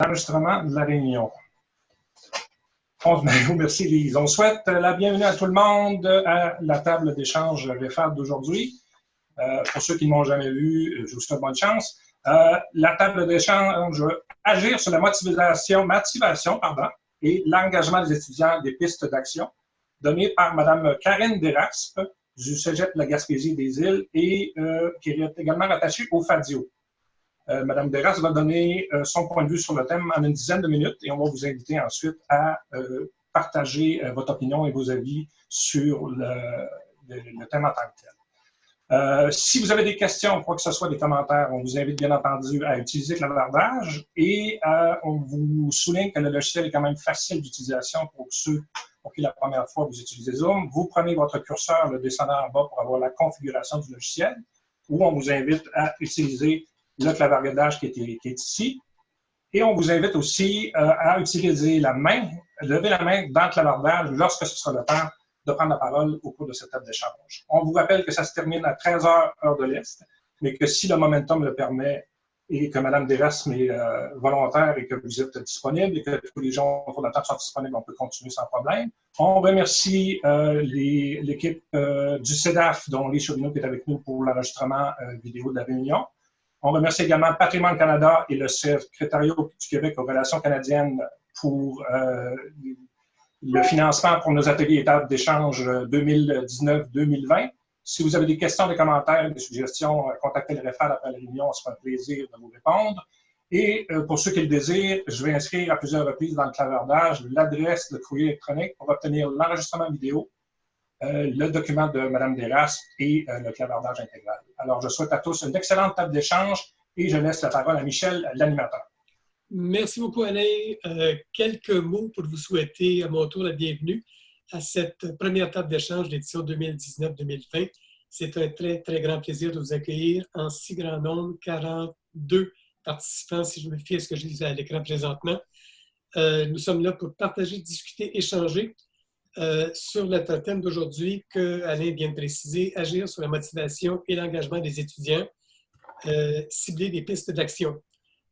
Enregistrement de la réunion. Merci Lise. On souhaite la bienvenue à tout le monde à la table d'échange REFAD d'aujourd'hui. Pour ceux qui ne m'ont jamais vu, je vous souhaite bonne chance. La table d'échange agir sur la motivation et l'engagement des étudiants des pistes d'action, donnée par Mme Karine Desraspes du Cégep de la Gaspésie-des-Îles et qui est également rattachée au FADIO. Mme Desraspes va donner son point de vue sur le thème en une dizaine de minutes et on va vous inviter ensuite à partager votre opinion et vos avis sur le thème en tant que tel. Si vous avez des questions, quoi que ce soit, des commentaires, on vous invite bien entendu à utiliser Clavardage et on vous souligne que le logiciel est quand même facile d'utilisation pour ceux pour qui la première fois vous utilisez Zoom. Vous prenez votre curseur, le descendant en bas pour avoir la configuration du logiciel ou on vous invite à utiliser le clavardage qui est ici. Et on vous invite aussi à utiliser la main, lever la main dans le clavardage lorsque ce sera le temps de prendre la parole au cours de cette table d'échange. On vous rappelle que ça se termine à 13h, heure de l'Est, mais que si le momentum le permet et que Mme Desraspes est volontaire et que vous êtes disponible et que tous les gens autour de la table sont disponibles, on peut continuer sans problème. On remercie l'équipe du CEDAF, dont Lee Chauvineau qui est avec nous pour l'enregistrement vidéo de la réunion. On remercie également Patrimoine Canada et le Secrétariat du Québec aux relations canadiennes pour le financement pour nos ateliers et tables d'échange 2019-2020. Si vous avez des questions, des commentaires, des suggestions, contactez le REFAD après la réunion, on se fera un plaisir de vous répondre. Et pour ceux qui le désirent, je vais inscrire à plusieurs reprises dans le clavardage l'adresse de courrier électronique pour obtenir l'enregistrement vidéo, le document de Mme Desraspes et le clavardage intégral. Alors, je souhaite à tous une excellente table d'échange et je laisse la parole à Michel, l'animateur. Merci beaucoup, Alain. Quelques mots pour vous souhaiter à mon tour la bienvenue à cette première table d'échange d'édition 2019-2020. C'est un très, très grand plaisir de vous accueillir en si grand nombre, 42 participants, si je me fie à ce que je disais à l'écran présentement. Nous sommes là pour partager, discuter, échanger sur le thème d'aujourd'hui que Alain vient de préciser, agir sur la motivation et l'engagement des étudiants, cibler des pistes d'action.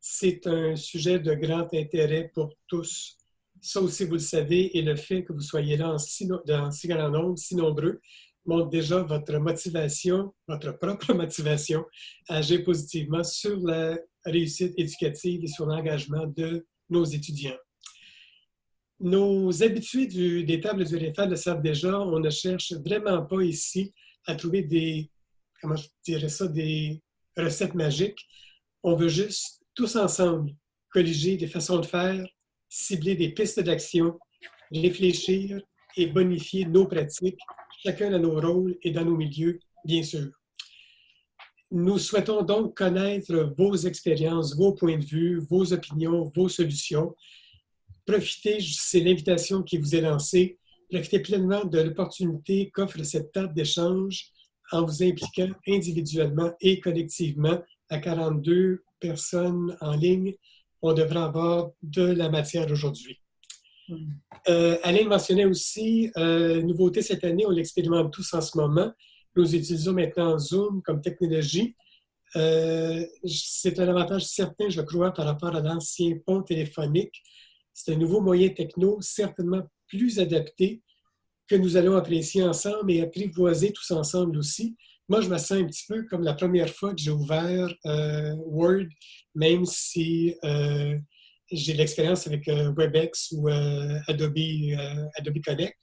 C'est un sujet de grand intérêt pour tous. Ça aussi, vous le savez, et le fait que vous soyez là en si grand nombre, si nombreux, montre déjà votre motivation, votre propre motivation à agir positivement sur la réussite éducative et sur l'engagement de nos étudiants. Nos habitués des tables du REFAD le savent déjà, on ne cherche vraiment pas ici à trouver des recettes magiques. On veut juste, tous ensemble, colliger des façons de faire, cibler des pistes d'action, réfléchir et bonifier nos pratiques, chacun dans nos rôles et dans nos milieux, bien sûr. Nous souhaitons donc connaître vos expériences, vos points de vue, vos opinions, vos solutions. Profitez, c'est l'invitation qui vous est lancée, profitez pleinement de l'opportunité qu'offre cette table d'échange en vous impliquant individuellement et collectivement à 42 personnes en ligne. On devrait avoir de la matière aujourd'hui. Alain mentionnait aussi, nouveauté cette année, on l'expérimente tous en ce moment. Nous utilisons maintenant Zoom comme technologie. C'est un avantage certain, je crois, par rapport à l'ancien pont téléphonique. C'est un nouveau moyen techno, certainement plus adapté, que nous allons apprécier ensemble et apprivoiser tous ensemble aussi. Moi, je me sens un petit peu comme la première fois que j'ai ouvert Word, même si j'ai l'expérience avec WebEx ou Adobe Connect.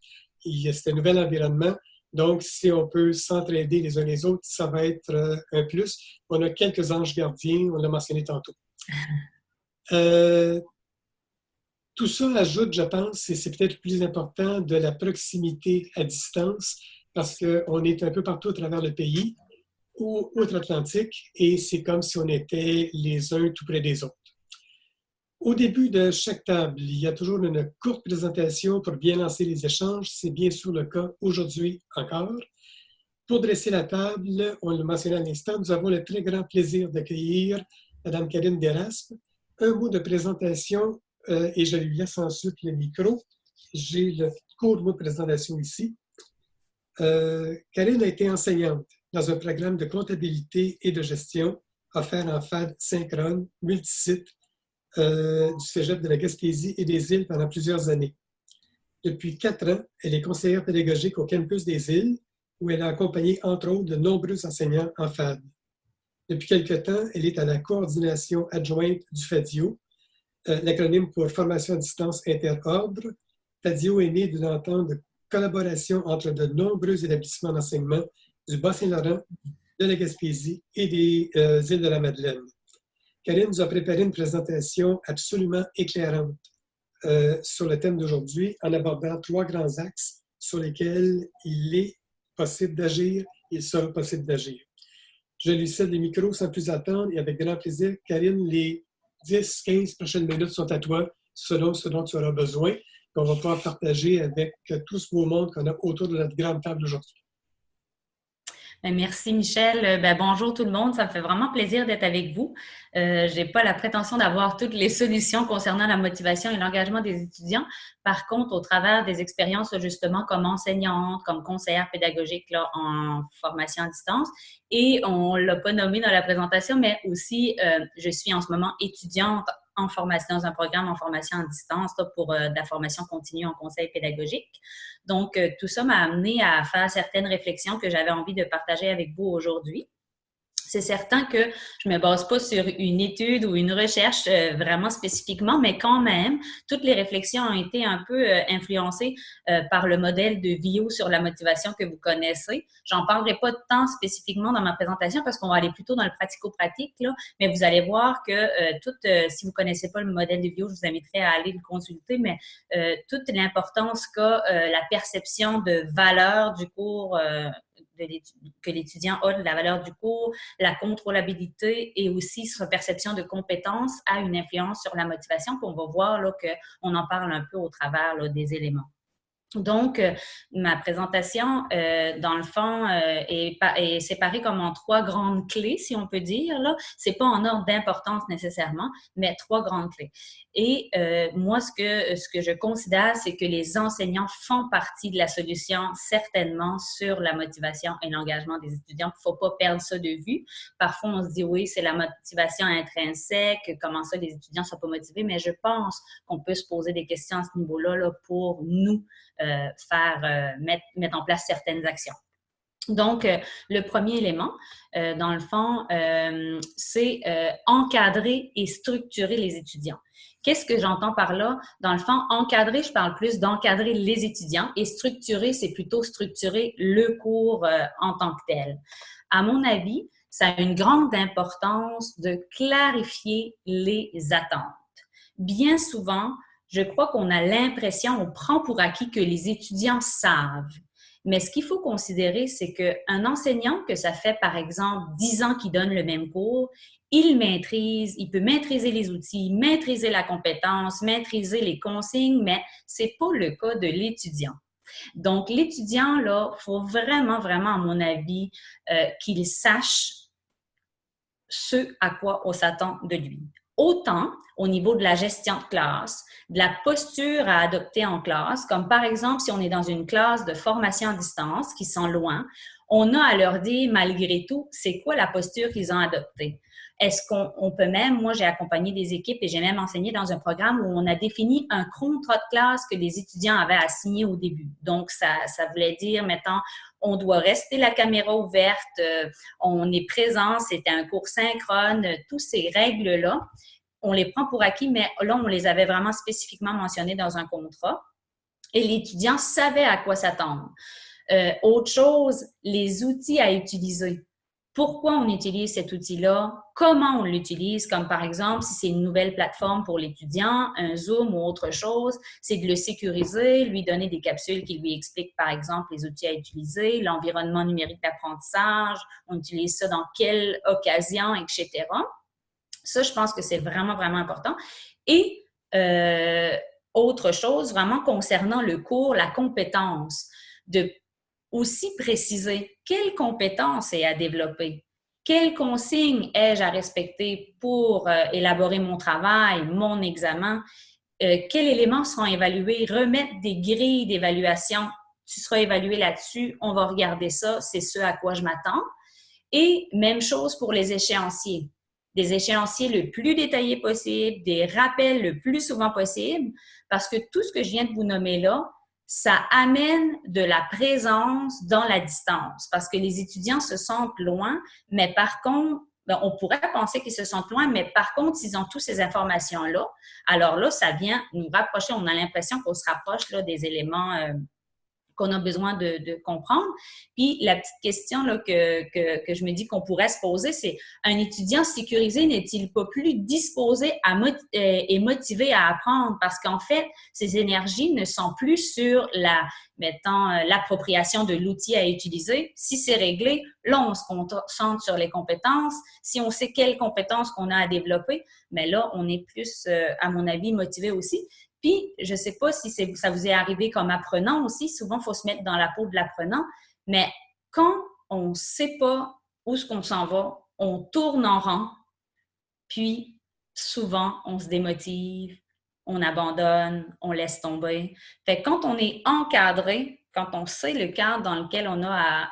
C'est un nouvel environnement. Donc, si on peut s'entraider les uns les autres, ça va être un plus. On a quelques anges gardiens, on l'a mentionné tantôt. Tout ça ajoute, je pense, et c'est peut-être plus important, de la proximité à distance, parce qu'on est un peu partout à travers le pays, ou outre-Atlantique, et c'est comme si on était les uns tout près des autres. Au début de chaque table, il y a toujours une courte présentation pour bien lancer les échanges. C'est bien sûr le cas aujourd'hui encore. Pour dresser la table, on le mentionnait à l'instant, nous avons le très grand plaisir d'accueillir Mme Karine Desraspes. Un mot de présentation et je lui laisse ensuite le micro. J'ai le court mot de présentation ici. Karine a été enseignante dans un programme de comptabilité et de gestion offert en FAD synchrone, multisite, du Cégep de la Gaspésie et des Îles pendant plusieurs années. Depuis 4 ans, elle est conseillère pédagogique au campus des Îles, où elle a accompagné, entre autres, de nombreux enseignants en FAD. Depuis quelque temps, elle est à la coordination adjointe du FADIO, l'acronyme pour Formation à distance interordre. FADIO est né d'une entente de collaboration entre de nombreux établissements d'enseignement du Bas-Saint-Laurent, de la Gaspésie et des îles de la Madeleine. Karine nous a préparé une présentation absolument éclairante sur le thème d'aujourd'hui en abordant 3 grands axes sur lesquels il est possible d'agir, il sera possible d'agir. Je lui cède les micros sans plus attendre et avec grand plaisir. Karine, les 10-15 prochaines minutes sont à toi, selon ce dont tu auras besoin, qu'on va pouvoir partager avec tout ce beau monde qu'on a autour de notre grande table aujourd'hui. Merci Michel. Bonjour tout le monde, ça me fait vraiment plaisir d'être avec vous. Je n'ai pas la prétention d'avoir toutes les solutions concernant la motivation et l'engagement des étudiants. Par contre, au travers des expériences justement comme enseignante, comme conseillère pédagogique là, en formation à distance, et on ne l'a pas nommé dans la présentation, mais aussi je suis en ce moment étudiante en formation, dans un programme en formation à distance là, pour de la formation continue en conseil pédagogique. Donc, tout ça m'a amené à faire certaines réflexions que j'avais envie de partager avec vous aujourd'hui. C'est certain que je ne me base pas sur une étude ou une recherche vraiment spécifiquement, mais quand même, toutes les réflexions ont été un peu influencées par le modèle de Viau sur la motivation que vous connaissez. J'en parlerai pas tant spécifiquement dans ma présentation parce qu'on va aller plutôt dans le pratico-pratique, là, mais vous allez voir que si vous ne connaissez pas le modèle de Viau, je vous inviterai à aller le consulter, mais toute l'importance qu'a la perception de valeur du cours que l'étudiant a de la valeur du cours, la contrôlabilité et aussi sa perception de compétence a une influence sur la motivation. Puis on va voir là, qu'on en parle un peu au travers là, des éléments. Donc, ma présentation, dans le fond, est séparée comme en 3 grandes clés, si on peut dire. Ce n'est pas en ordre d'importance nécessairement, mais 3 grandes clés. Et moi, ce que je considère, c'est que les enseignants font partie de la solution, certainement, sur la motivation et l'engagement des étudiants. Il ne faut pas perdre ça de vue. Parfois, on se dit, oui, c'est la motivation intrinsèque, comment ça, les étudiants ne sont pas motivés, mais je pense qu'on peut se poser des questions à ce niveau-là là, pour nous mettre en place certaines actions. Donc, le premier élément, dans le fond, c'est encadrer et structurer les étudiants. Qu'est-ce que j'entends par là? Dans le fond, encadrer, je parle plus d'encadrer les étudiants et structurer, c'est plutôt structurer le cours en tant que tel. À mon avis, ça a une grande importance de clarifier les attentes. Bien souvent, je crois qu'on a l'impression, on prend pour acquis que les étudiants savent. Mais ce qu'il faut considérer, c'est qu'un enseignant, que ça fait par exemple 10 ans qu'il donne le même cours, il peut maîtriser les outils, maîtriser la compétence, maîtriser les consignes, mais ce n'est pas le cas de l'étudiant. Donc, l'étudiant, là, il faut vraiment, vraiment, à mon avis, qu'il sache ce à quoi on s'attend de lui. Autant au niveau de la gestion de classe, de la posture à adopter en classe, comme par exemple si on est dans une classe de formation à distance qui sont loin, on a à leur dire malgré tout, c'est quoi la posture qu'ils ont adoptée. Est-ce qu'on peut même, moi j'ai accompagné des équipes et j'ai même enseigné dans un programme où on a défini un contrat de classe que les étudiants avaient à signer au début. Donc ça voulait dire, mettons, on doit rester la caméra ouverte, on est présent, c'était un cours synchrone, toutes ces règles-là, on les prend pour acquis, mais là, on les avait vraiment spécifiquement mentionnées dans un contrat et l'étudiant savait à quoi s'attendre. Autre chose, les outils à utiliser. Pourquoi on utilise cet outil-là? Comment on l'utilise? Comme par exemple, si c'est une nouvelle plateforme pour l'étudiant, un Zoom ou autre chose, c'est de le sécuriser, lui donner des capsules qui lui expliquent par exemple les outils à utiliser, l'environnement numérique d'apprentissage, on utilise ça dans quelle occasion, etc. Ça, je pense que c'est vraiment, vraiment important. Et autre chose, vraiment concernant le cours, la compétence, de aussi préciser quelle compétence est à développer, quelles consignes ai-je à respecter pour élaborer mon travail, mon examen, quels éléments seront évalués, remettre des grilles d'évaluation, tu seras évalué là-dessus, on va regarder ça, c'est ce à quoi je m'attends. Et même chose pour les échéanciers. des échéanciers le plus détaillés possible, des rappels le plus souvent possible, parce que tout ce que je viens de vous nommer là, ça amène de la présence dans la distance, parce que les étudiants se sentent loin, mais par contre, on pourrait penser qu'ils se sentent loin, mais par contre, ils ont toutes ces informations-là. Alors là, ça vient nous rapprocher. On a l'impression qu'on se rapproche là, des éléments qu'on a besoin de comprendre. Puis, la petite question là, que je me dis qu'on pourrait se poser, c'est un étudiant sécurisé n'est-il pas plus disposé et motivé à apprendre? Parce qu'en fait, ses énergies ne sont plus sur l'appropriation de l'outil à utiliser. Si c'est réglé, là, on se concentre sur les compétences. Si on sait quelles compétences qu'on a à développer, mais là, on est plus, à mon avis, motivé aussi. Puis, je ne sais pas si ça vous est arrivé comme apprenant aussi. Souvent, il faut se mettre dans la peau de l'apprenant. Mais quand on ne sait pas où est-ce qu'on s'en va, on tourne en rang. Puis, souvent, on se démotive, on abandonne, on laisse tomber. Fait que quand on est encadré, quand on sait le cadre dans lequel on a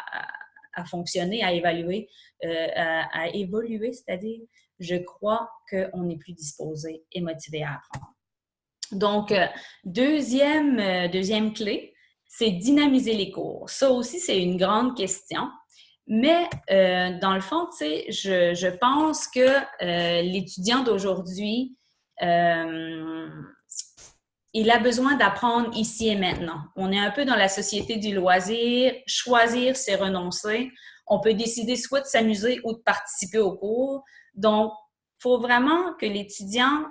à fonctionner, à évaluer, à évoluer, c'est-à-dire, je crois qu'on est plus disposé et motivé à apprendre. Donc, deuxième clé, c'est dynamiser les cours. Ça aussi, c'est une grande question. Mais dans le fond, tu sais, je pense que l'étudiant d'aujourd'hui, il a besoin d'apprendre ici et maintenant. On est un peu dans la société du loisir. Choisir, c'est renoncer. On peut décider soit de s'amuser ou de participer au cours. Donc, il faut vraiment que l'étudiant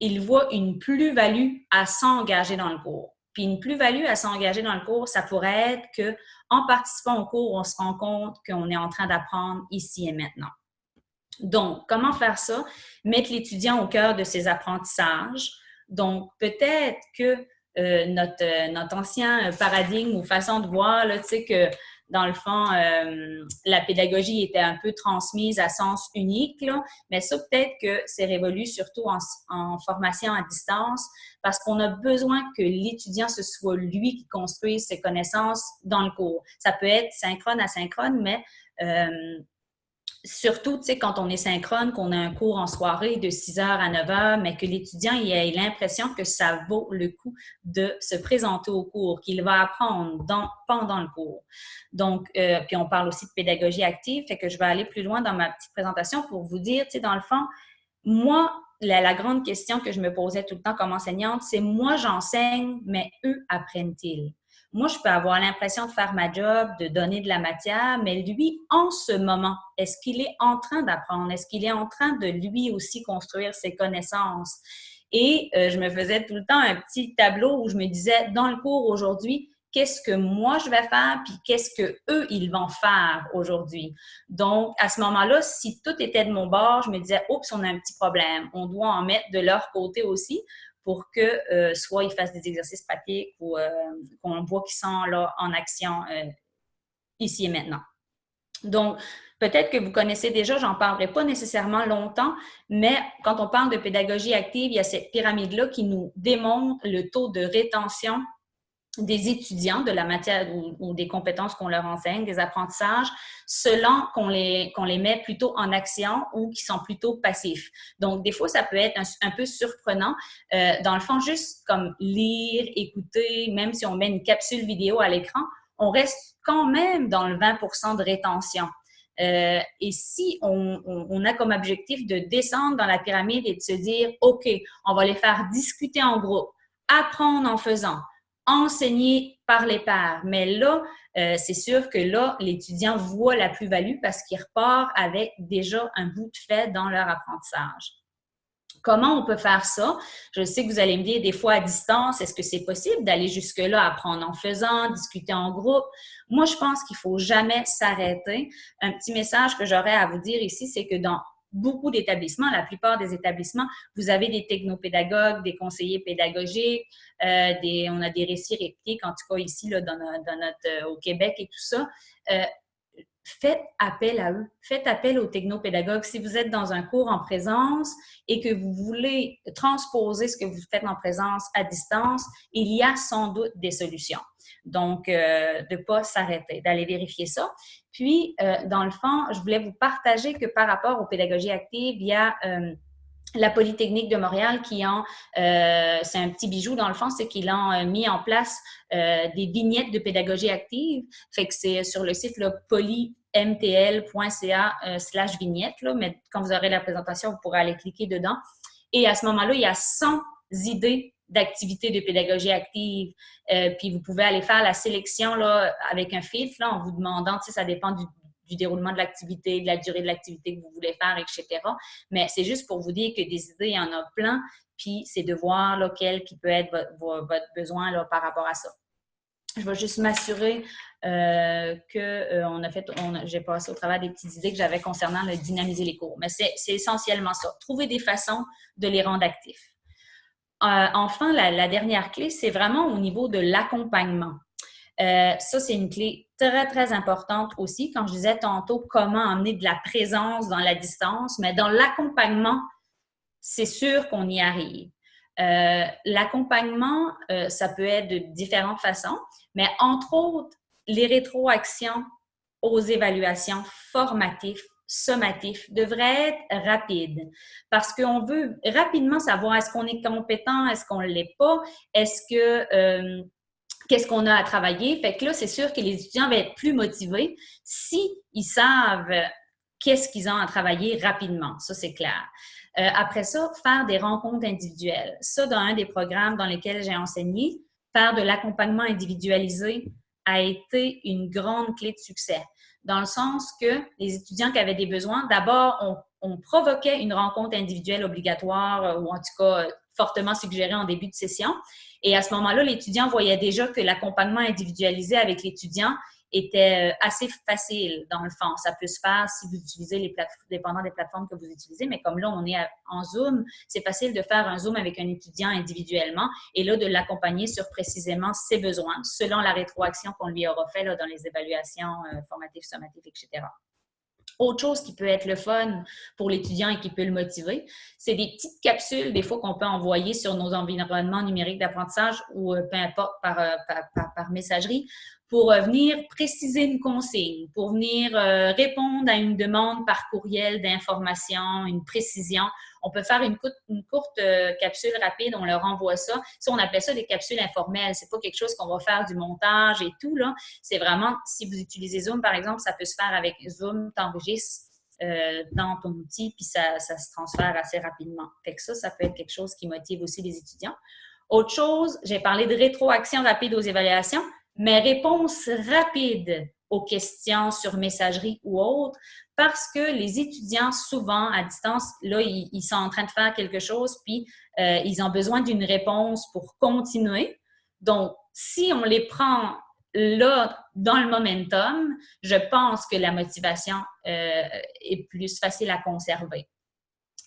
il voit une plus-value à s'engager dans le cours. Puis une plus-value à s'engager dans le cours, ça pourrait être qu'en participant au cours, on se rend compte qu'on est en train d'apprendre ici et maintenant. Donc, comment faire ça? Mettre l'étudiant au cœur de ses apprentissages. Donc, peut-être que notre ancien paradigme ou façon de voir, là, tu sais, que dans le fond, la pédagogie était un peu transmise à sens unique, là, mais ça, peut-être que c'est révolu surtout en formation à distance parce qu'on a besoin que l'étudiant, ce soit lui qui construise ses connaissances dans le cours. Ça peut être synchrone, asynchrone, mais surtout, tu sais, quand on est synchrone, qu'on a un cours en soirée de 6h à 9h, mais que l'étudiant ait l'impression que ça vaut le coup de se présenter au cours, qu'il va apprendre pendant le cours. Donc, puis on parle aussi de pédagogie active, fait que je vais aller plus loin dans ma petite présentation pour vous dire, tu sais, dans le fond, moi, la grande question que je me posais tout le temps comme enseignante, c'est moi, j'enseigne, mais eux apprennent-ils? Moi, je peux avoir l'impression de faire ma job, de donner de la matière, mais lui, en ce moment, est-ce qu'il est en train d'apprendre? Est-ce qu'il est en train de lui aussi construire ses connaissances? Et je me faisais tout le temps un petit tableau où je me disais, dans le cours aujourd'hui, qu'est-ce que moi je vais faire, puis qu'est-ce qu'eux, ils vont faire aujourd'hui. Donc, à ce moment-là, si tout était de mon bord, je me disais, oups, on a un petit problème. On doit en mettre de leur côté aussi pour que soit ils fassent des exercices pratiques ou qu'on voit qu'ils sont là en action ici et maintenant. Donc, peut-être que vous connaissez déjà, j'en parlerai pas nécessairement longtemps, mais quand on parle de pédagogie active, il y a cette pyramide-là qui nous démontre le taux de rétention des étudiants de la matière ou des compétences qu'on leur enseigne, des apprentissages, selon qu'on les met plutôt en action ou qui sont plutôt passifs. Donc, des fois, ça peut être un peu surprenant. Dans le fond, juste comme lire, écouter, même si on met une capsule vidéo à l'écran, on reste quand même dans le 20% de rétention. Et si on a comme objectif de descendre dans la pyramide et de se dire, OK, on va les faire discuter en groupe, apprendre en faisant, enseigner par les pairs. Mais là, c'est sûr que là, l'étudiant voit la plus-value parce qu'il repart avec déjà un bout de fait dans leur apprentissage. Comment on peut faire ça? Je sais que vous allez me dire des fois à distance, est-ce que c'est possible d'aller jusque-là, apprendre en faisant, discuter en groupe? Moi, je pense qu'il ne faut jamais s'arrêter. Un petit message que j'aurais à vous dire ici, c'est que dans beaucoup d'établissements, la plupart des établissements, vous avez des technopédagogues, des conseillers pédagogiques, on a des récits répliques, en tout cas ici là, au Québec et tout ça. faites appel à eux, faites appel aux technopédagogues. Si vous êtes dans un cours en présence et que vous voulez transposer ce que vous faites en présence à distance, il y a sans doute des solutions. Donc, de ne pas s'arrêter, d'aller vérifier ça. Puis, dans le fond, je voulais vous partager que par rapport aux pédagogies actives, il y a la Polytechnique de Montréal qui ont, c'est un petit bijou dans le fond, c'est qu'ils ont mis en place des vignettes de pédagogie active. Fait que c'est sur le site polymtl.ca/vignette, mais quand vous aurez la présentation, vous pourrez aller cliquer dedans. Et à ce moment-là, il y a 100 idées d'activités de pédagogie active. Puis vous pouvez aller faire la sélection là, avec un filtre là, en vous demandant, ça dépend du déroulement de l'activité, de la durée de l'activité que vous voulez faire, etc. Mais c'est juste pour vous dire que des idées, il y en a plein, puis c'est de voir là, quel qui peut être votre besoin là, par rapport à ça. Je vais juste m'assurer que j'ai passé au travers des petites idées que j'avais concernant le dynamiser les cours. Mais c'est essentiellement ça. Trouver des façons de les rendre actifs. Enfin, la dernière clé, c'est vraiment au niveau de l'accompagnement. Ça, c'est une clé très, très importante aussi. Quand je disais tantôt comment amener de la présence dans la distance, mais dans l'accompagnement, c'est sûr qu'on y arrive. L'accompagnement, ça peut être de différentes façons, mais entre autres, les rétroactions aux évaluations formatives, sommatifs, devraient être rapides parce qu'on veut rapidement savoir est-ce qu'on est compétent, est-ce qu'on ne l'est pas, est-ce que qu'est-ce qu'on a à travailler. Fait que là, c'est sûr que les étudiants vont être plus motivés s'ils savent qu'est-ce qu'ils ont à travailler rapidement. Ça, c'est clair. Après ça, faire des rencontres individuelles. Ça, dans un des programmes dans lesquels j'ai enseigné, faire de l'accompagnement individualisé a été une grande clé de succès. Dans le sens que les étudiants qui avaient des besoins, d'abord, on provoquait une rencontre individuelle obligatoire ou en tout cas fortement suggérée en début de session. Et à ce moment-là, l'étudiant voyait déjà que l'accompagnement individualisé avec l'étudiant était assez facile dans le fond. Ça peut se faire si vous utilisez les plateformes, dépendant des plateformes que vous utilisez, mais comme là, on est en Zoom, c'est facile de faire un Zoom avec un étudiant individuellement et là, de l'accompagner sur précisément ses besoins, selon la rétroaction qu'on lui aura fait là, dans les évaluations formatives, sommatives, etc. Autre chose qui peut être le fun pour l'étudiant et qui peut le motiver, c'est des petites capsules, des fois, qu'on peut envoyer sur nos environnements numériques d'apprentissage ou peu importe par messagerie pour venir préciser une consigne, pour venir répondre à une demande par courriel d'information, une précision. On peut faire une courte capsule rapide, on leur envoie ça. Ça, on appelle ça des capsules informelles. C'est pas quelque chose qu'on va faire du montage et tout, là. C'est vraiment, si vous utilisez Zoom, par exemple, ça peut se faire avec Zoom, t'enregistres dans ton outil, puis ça se transfère assez rapidement. Fait que ça peut être quelque chose qui motive aussi les étudiants. Autre chose, j'ai parlé de rétroaction rapide aux évaluations, mais réponse rapide aux questions sur messagerie ou autre, parce que les étudiants, souvent, à distance, là, ils sont en train de faire quelque chose, puis ils ont besoin d'une réponse pour continuer. Donc, si on les prend là, dans le momentum, je pense que la motivation est plus facile à conserver.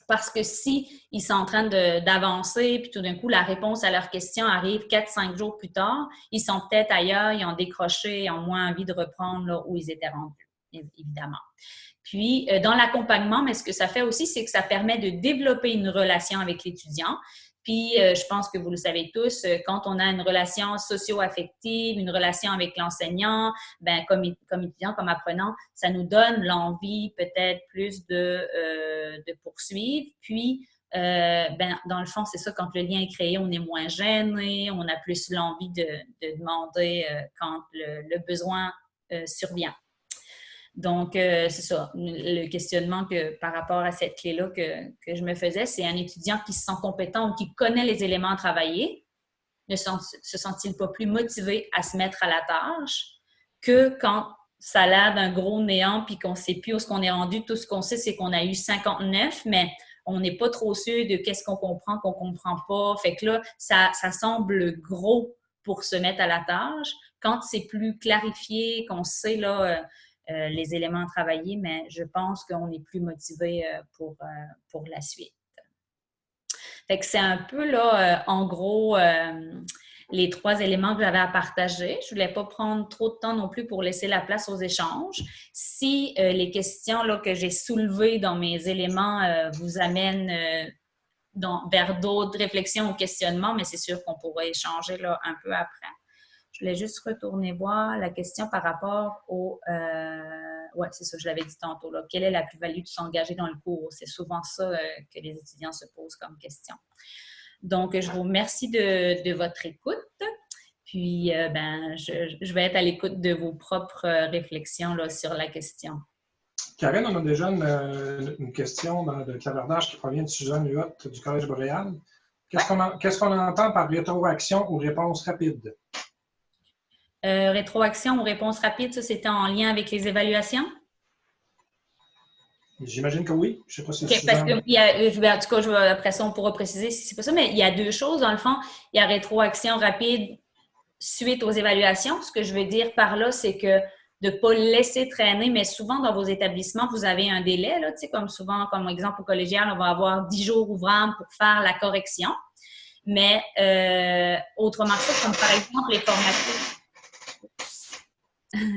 Parce que si ils sont en train d'avancer, puis tout d'un coup, la réponse à leur question arrive 4-5 jours plus tard, ils sont peut-être ailleurs, ils ont décroché, ils ont moins envie de reprendre là où ils étaient rendus, évidemment. Puis, dans l'accompagnement, mais ce que ça fait aussi, c'est que ça permet de développer une relation avec l'étudiant. Puis, je pense que vous le savez tous, quand on a une relation socio-affective, une relation avec l'enseignant, ben comme étudiant, comme apprenant, ça nous donne l'envie peut-être plus de poursuivre. Puis, dans le fond, c'est ça, quand le lien est créé, on est moins gêné, on a plus l'envie de demander quand le besoin survient. Donc, c'est ça, le questionnement par rapport à cette clé-là que je me faisais, c'est un étudiant qui se sent compétent ou qui connaît les éléments à travailler, se sent-il pas plus motivé à se mettre à la tâche que quand ça a l'air d'un gros néant puis qu'on ne sait plus où est-ce qu'on est rendu. Tout ce qu'on sait, c'est qu'on a eu 59, mais on n'est pas trop sûr de qu'est-ce qu'on comprend pas. Fait que là, ça semble gros pour se mettre à la tâche. Quand c'est plus clarifié, qu'on sait là... les éléments à travailler, mais je pense qu'on est plus motivé pour la suite. Fait que c'est un peu là, en gros, les 3 éléments que j'avais à partager. Je ne voulais pas prendre trop de temps non plus pour laisser la place aux échanges. Si les questions là, que j'ai soulevées dans mes éléments vous amènent vers d'autres réflexions ou questionnements, mais c'est sûr qu'on pourra échanger là, un peu après. Je voulais juste retourner voir la question par rapport au... oui, c'est ça, je l'avais dit tantôt. Là. Quelle est la plus-value de s'engager dans le cours? C'est souvent ça que les étudiants se posent comme question. Donc, je vous remercie de votre écoute. Puis, je vais être à l'écoute de vos propres réflexions là, sur la question. Karine, on a déjà une question de clavardage qui provient de Suzanne Huot du Collège Boréal. Qu'est-ce qu'on entend par rétroaction ou réponse rapide? Rétroaction ou réponse rapide, ça, c'était en lien avec les évaluations? J'imagine que oui. Je ne sais pas si okay, Suzanne... Parce que, en tout cas, après ça, on pourra préciser si c'est pas ça, mais il y a 2 choses. Dans le fond, il y a rétroaction rapide suite aux évaluations. Ce que je veux dire par là, c'est que de ne pas laisser traîner, mais souvent dans vos établissements, vous avez un délai, là, comme souvent, comme exemple au collégial, on va avoir 10 jours ouvrables pour faire la correction. Mais autrement que ça, comme par exemple les formatifs.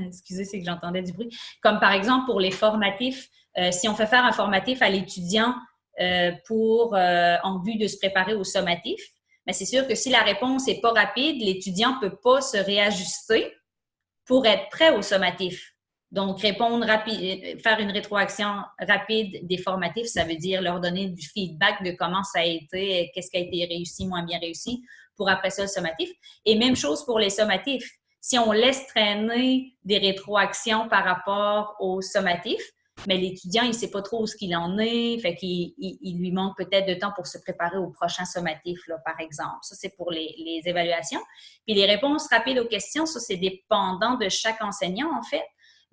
Excusez, c'est que j'entendais du bruit. Comme par exemple pour les formatifs, si on fait faire un formatif à l'étudiant en vue de se préparer au sommatif, mais c'est sûr que si la réponse n'est pas rapide, l'étudiant ne peut pas se réajuster pour être prêt au sommatif. Donc, répondre rapide, faire une rétroaction rapide des formatifs, ça veut dire leur donner du feedback de comment ça a été, qu'est-ce qui a été réussi, moins bien réussi, pour après ça le sommatif. Et même chose pour les sommatifs. Si on laisse traîner des rétroactions par rapport au sommatif, mais l'étudiant, il ne sait pas trop où ce qu'il en est, fait qu'il lui manque peut-être de temps pour se préparer au prochain sommatif, là, par exemple. Ça, c'est pour les évaluations. Puis les réponses rapides aux questions, ça, c'est dépendant de chaque enseignant, en fait.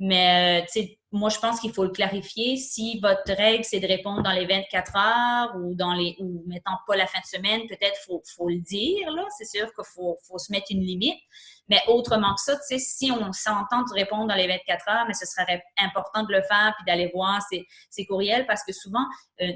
Mais, tu sais, moi, je pense qu'il faut le clarifier. Si votre règle, c'est de répondre dans les 24 heures ou mettant pas la fin de semaine, peut-être faut le dire, là. C'est sûr qu'il faut se mettre une limite. Mais autrement que ça, tu sais, si on s'entend de répondre dans les 24 heures, mais ce serait important de le faire puis d'aller voir ces courriels parce que souvent,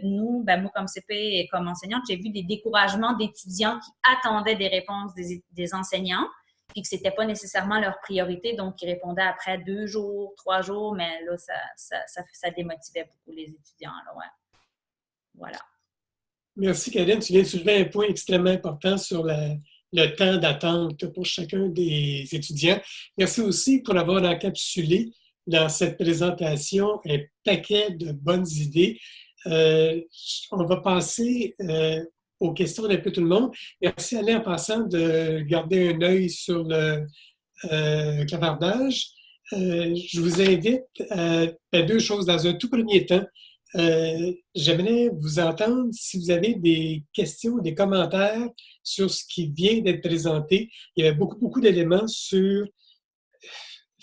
moi, comme CP et comme enseignante, j'ai vu des découragements d'étudiants qui attendaient des réponses des enseignants puis que ce n'était pas nécessairement leur priorité, donc ils répondaient après 2 jours, 3 jours, mais là, ça démotivait beaucoup les étudiants. Là, ouais. Voilà. Merci, Karine. Tu viens de soulever un point extrêmement important sur le temps d'attente pour chacun des étudiants. Merci aussi pour avoir encapsulé dans cette présentation un paquet de bonnes idées. On va passer aux questions d'un peu tout le monde. Merci, Alain, en passant, de garder un œil sur le clavardage. Je vous invite à faire 2 choses. Dans un tout premier temps, j'aimerais vous entendre si vous avez des questions, des commentaires sur ce qui vient d'être présenté. Il y avait beaucoup d'éléments sur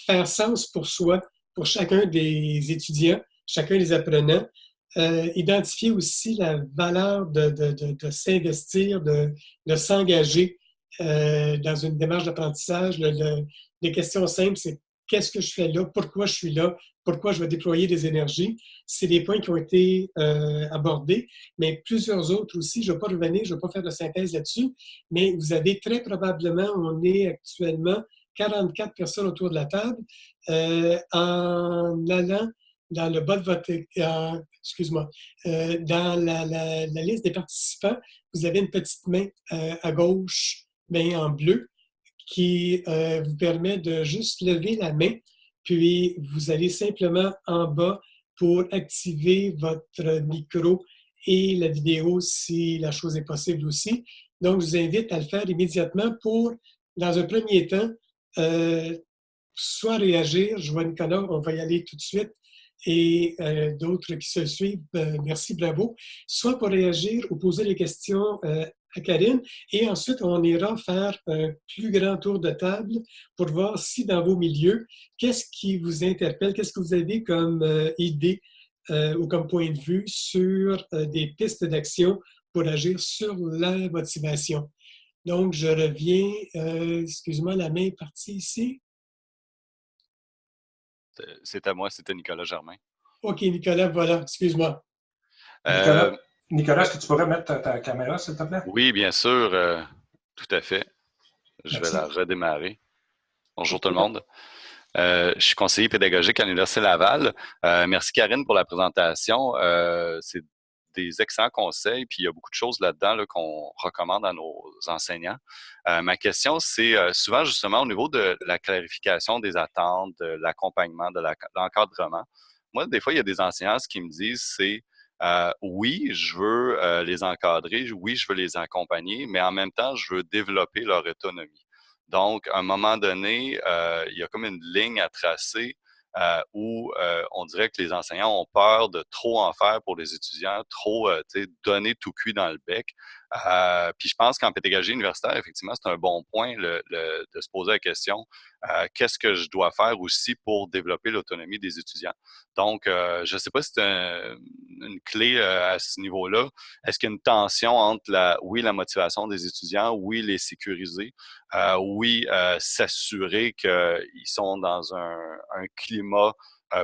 faire sens pour soi, pour chacun des étudiants, chacun des apprenants. Identifier aussi la valeur de s'investir, de s'engager dans une démarche d'apprentissage. Les questions simples, c'est qu'est-ce que je fais là, pourquoi je suis là, pourquoi je vais déployer des énergies. C'est des points qui ont été abordés, mais plusieurs autres aussi. Je ne vais pas revenir, je ne vais pas faire de synthèse là-dessus, mais vous avez très probablement, on est actuellement 44 personnes autour de la table, en allant dans le bas de votre... dans la liste des participants, vous avez une petite main à gauche, main en bleu, qui vous permet de juste lever la main, puis vous allez simplement en bas pour activer votre micro et la vidéo si la chose est possible aussi. Donc, je vous invite à le faire immédiatement pour, dans un premier temps, soit réagir, je vois Nicolas, on va y aller tout de suite, et d'autres qui se suivent, merci, bravo, soit pour réagir ou poser des questions à Karine, et ensuite on ira faire un plus grand tour de table pour voir si dans vos milieux, qu'est-ce qui vous interpelle, qu'est-ce que vous avez comme idée ou comme point de vue sur des pistes d'action pour agir sur la motivation. Donc, je reviens, excuse-moi, la main est partie ici. C'est à moi, c'était Nicolas Germain. OK, Nicolas, voilà, excuse-moi. Nicolas, est-ce que tu pourrais mettre ta caméra, s'il te plaît? Oui, bien sûr, tout à fait. Je vais Merci. la redémarrer. Bonjour tout le monde. Je suis conseiller pédagogique à l'Université Laval. Merci Karine pour la présentation. C'est des excellents conseils, puis il y a beaucoup de choses là-dedans là, qu'on recommande à nos enseignants. Ma question, c'est souvent justement au niveau de la clarification des attentes, de l'accompagnement, de l'encadrement. Moi, des fois, il y a des enseignants, ce qu'ils me disent, c'est oui, je veux les encadrer, oui, je veux les accompagner, mais en même temps, je veux développer leur autonomie. Donc, à un moment donné, il y a comme une ligne à tracer où on dirait que les enseignants ont peur de trop en faire pour les étudiants, trop donner tout cuit dans le bec. Puis je pense qu'en pédagogie universitaire, effectivement, c'est un bon point de se poser la question, qu'est-ce que je dois faire aussi pour développer l'autonomie des étudiants? Donc, je ne sais pas si c'est une clé à ce niveau-là. Est-ce qu'il y a une tension entre la motivation des étudiants, oui, les sécuriser, oui, s'assurer qu'ils sont dans un climat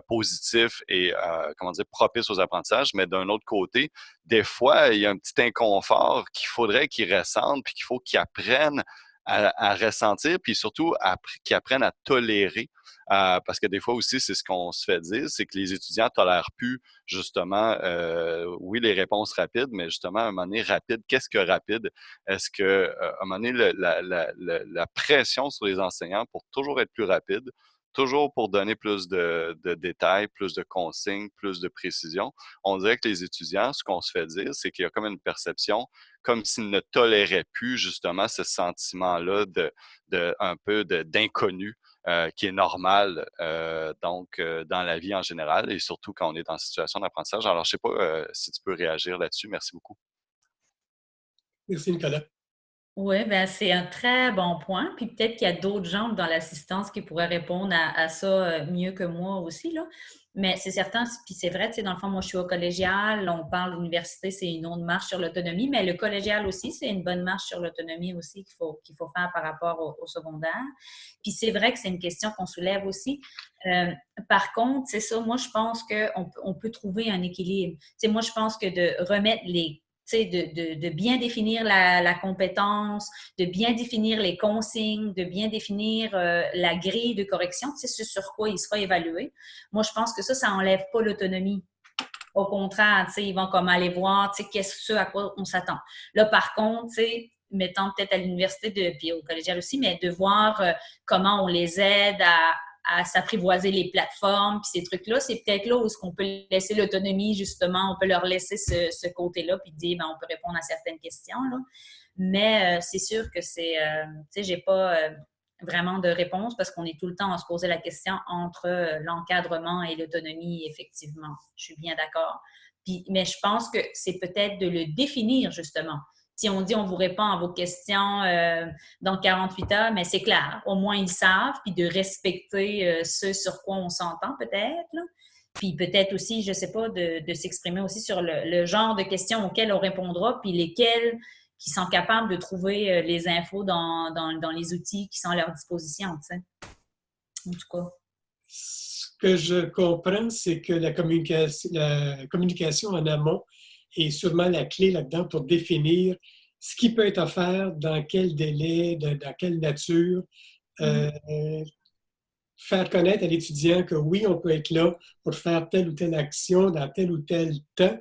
positif et comment dire propice aux apprentissages, mais d'un autre côté, des fois, il y a un petit inconfort qu'il faudrait qu'ils ressentent, puis qu'il faut qu'ils apprennent à ressentir, puis surtout qu'ils apprennent à tolérer. Parce que des fois aussi, c'est ce qu'on se fait dire, c'est que les étudiants tolèrent plus justement, oui, les réponses rapides, mais justement, à un moment donné, rapide, qu'est-ce que rapide? Est-ce que, à un moment donné, la pression sur les enseignants pour toujours être plus rapide, toujours pour donner plus de détails, plus de consignes, plus de précision. On dirait que les étudiants, ce qu'on se fait dire, c'est qu'il y a comme une perception, comme s'ils ne toléraient plus justement ce sentiment-là un peu d'inconnu qui est normal dans la vie en général et surtout quand on est en situation d'apprentissage. Alors, je ne sais pas si tu peux réagir là-dessus. Merci beaucoup. Merci, Nicolas. Oui, ben c'est un très bon point. Puis peut-être qu'il y a d'autres gens dans l'assistance qui pourraient répondre à ça mieux que moi aussi, là. Mais c'est certain, puis c'est vrai, tu sais, dans le fond, moi, je suis au collégial, on parle d'université, c'est une autre marche sur l'autonomie, mais le collégial aussi, c'est une bonne marche sur l'autonomie aussi qu'il faut faire par rapport au secondaire. Puis c'est vrai que c'est une question qu'on soulève aussi. Par contre, c'est ça, moi, je pense qu'on peut trouver un équilibre. Tu sais, moi, je pense que de remettre de bien définir la compétence, de bien définir les consignes, de bien définir la grille de correction, ce sur quoi il sera évalué. Moi, je pense que ça n'enlève pas l'autonomie. Au contraire, ils vont comme aller voir ce à quoi on s'attend. Là, par contre, mettons peut-être à l'université, puis au collégial aussi, mais de voir comment on les aide à s'apprivoiser les plateformes, puis ces trucs-là, c'est peut-être là où est-ce qu'on peut laisser l'autonomie, justement, on peut leur laisser ce côté-là, puis dire, on peut répondre à certaines questions, là. Mais c'est sûr que j'ai pas vraiment de réponse parce qu'on est tout le temps à se poser la question entre l'encadrement et l'autonomie, effectivement. Je suis bien d'accord. Mais je pense que c'est peut-être de le définir, justement. Si on dit on vous répond à vos questions dans 48 heures, mais c'est clair, au moins ils savent, puis de respecter ce sur quoi on s'entend peut-être, là. Puis peut-être aussi, je ne sais pas, de s'exprimer aussi sur le genre de questions auxquelles on répondra, puis lesquelles qui sont capables de trouver les infos dans les outils qui sont à leur disposition, tu sais. En tout cas. Ce que je comprends, c'est que la communication en amont est sûrement la clé là-dedans pour définir ce qui peut être offert, dans quel délai, dans quelle nature. Faire connaître à l'étudiant que oui, on peut être là pour faire telle ou telle action dans tel ou tel temps.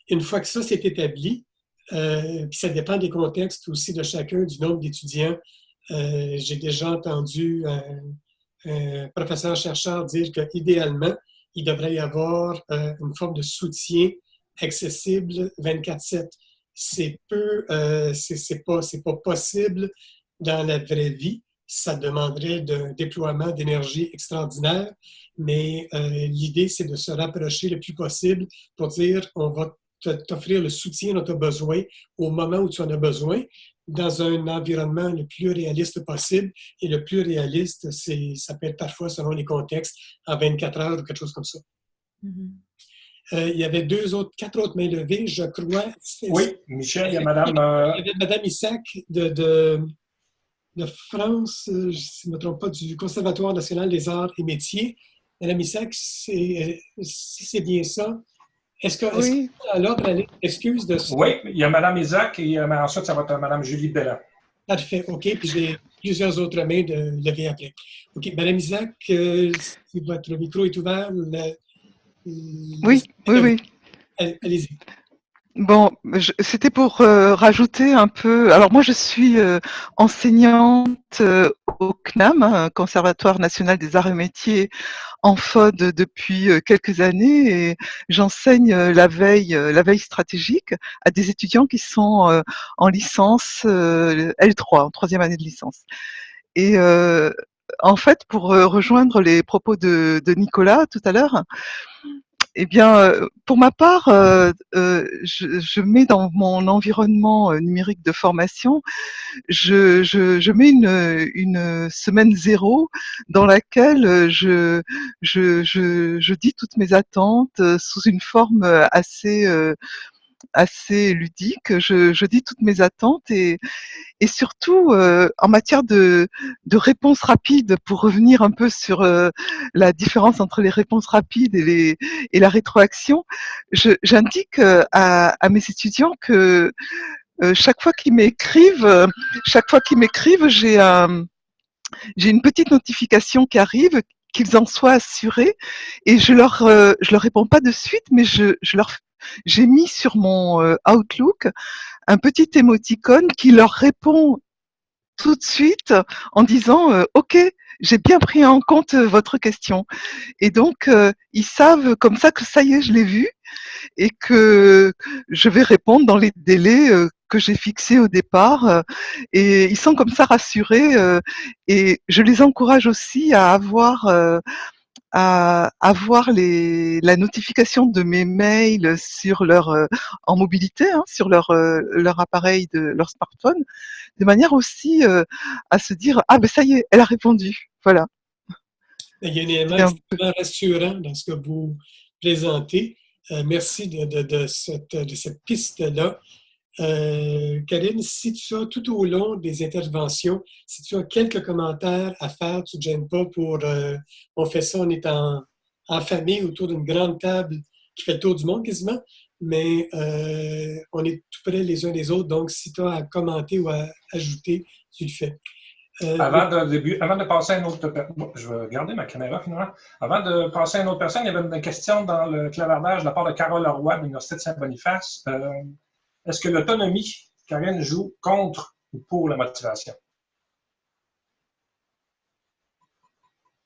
Une fois que ça s'est établi, puis ça dépend des contextes aussi de chacun, du nombre d'étudiants. J'ai déjà entendu un professeur-chercheur dire qu'idéalement, il devrait y avoir une forme de soutien accessible 24/7. C'est pas possible dans la vraie vie. Ça demanderait un déploiement d'énergie extraordinaire, mais l'idée, c'est de se rapprocher le plus possible pour dire on va t'offrir le soutien dont tu as besoin au moment où tu en as besoin, dans un environnement le plus réaliste possible. Et le plus réaliste, ça peut être parfois, selon les contextes, en 24 heures ou quelque chose comme ça. Il y avait 4 autres mains levées, je crois. Oui, Michel, il y a Madame... Il y avait Madame Isaac de France, si je ne me trompe pas, du Conservatoire national des arts et métiers. Madame Isaac, si c'est bien ça, est-ce que dans l'ordre, elle excuse de ça? Oui, il y a Mme Isaac et ensuite, ça va être Mme Julie Bellin. Parfait, OK. Puis j'ai plusieurs autres mains de lever après. OK, Madame Isaac, si votre micro est ouvert, Oui, oui, oui. Allez-y. Bon, c'était pour rajouter un peu. Alors moi, je suis enseignante au CNAM, hein, Conservatoire national des arts et métiers, en FOD depuis quelques années, et j'enseigne la veille stratégique à des étudiants qui sont en licence L3, en troisième année de licence. Et en fait, pour rejoindre les propos de Nicolas tout à l'heure, eh bien, pour ma part, je mets dans mon environnement numérique de formation, je mets une semaine zéro dans laquelle je dis toutes mes attentes sous une forme assez ludique. Je dis toutes mes attentes et surtout en matière de réponses rapides, pour revenir un peu sur la différence entre les réponses rapides et la rétroaction, j'indique à mes étudiants que chaque fois qu'ils m'écrivent, j'ai une petite notification qui arrive, qu'ils en soient assurés, et je leur réponds pas de suite, mais j'ai mis sur mon Outlook un petit émoticône qui leur répond tout de suite en disant OK, j'ai bien pris en compte votre question. Et donc ils savent comme ça que ça y est, je l'ai vu et que je vais répondre dans les délais que j'ai fixés au départ. Et ils sont comme ça rassurés. Et je les encourage aussi à avoir la notification de mes mails sur en mobilité, hein, sur leur appareil, leur smartphone, de manière aussi à se dire ah ben ça y est, elle a répondu. Voilà. Il y a un élément extrêmement rassurant dans ce que vous présentez. Merci de cette piste-là. Karine, si tu as tout au long des interventions, si tu as quelques commentaires à faire, tu ne te gênes pas pour... on fait ça, on est en famille autour d'une grande table qui fait le tour du monde quasiment, mais on est tout près les uns des autres, donc si tu as à commenter ou à ajouter, tu le fais. Avant de passer à une autre personne, je vais garder ma caméra finalement. Avant de passer à une autre personne, il y avait une question dans le clavardage de la part de Carole Leroy de l'Université de Saint-Boniface. Est-ce que l'autonomie, Karine, joue contre ou pour la motivation?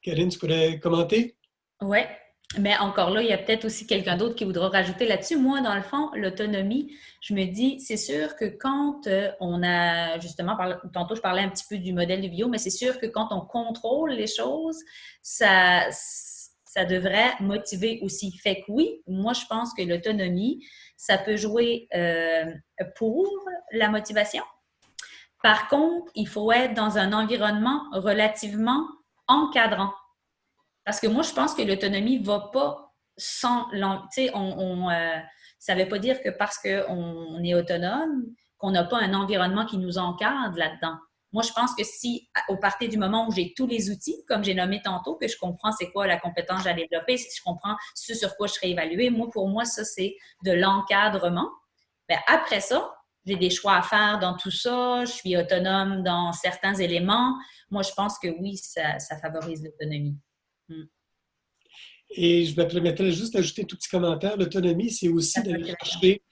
Karine, tu pourrais commenter? Oui, mais encore là, il y a peut-être aussi quelqu'un d'autre qui voudra rajouter là-dessus. Moi, dans le fond, l'autonomie, je me dis, c'est sûr que quand on a, justement, tantôt je parlais un petit peu du modèle de bio, mais c'est sûr que quand on contrôle les choses, ça devrait motiver aussi. Fait que oui, moi, je pense que l'autonomie, ça peut jouer pour la motivation. Par contre, il faut être dans un environnement relativement encadrant. Parce que moi, je pense que l'autonomie ne va pas sans... Tu sais, ça ne veut pas dire que parce qu'on est autonome, qu'on n'a pas un environnement qui nous encadre là-dedans. Moi, je pense que si, au partir du moment où j'ai tous les outils, comme j'ai nommé tantôt, que je comprends c'est quoi la compétence à développer, si je comprends ce sur quoi je serai évaluée, pour moi, ça, c'est de l'encadrement. Bien, après ça, j'ai des choix à faire dans tout ça, je suis autonome dans certains éléments. Moi, je pense que oui, ça favorise l'autonomie. Et je me permettrais juste d'ajouter un tout petit commentaire. L'autonomie, c'est aussi d'aller chercher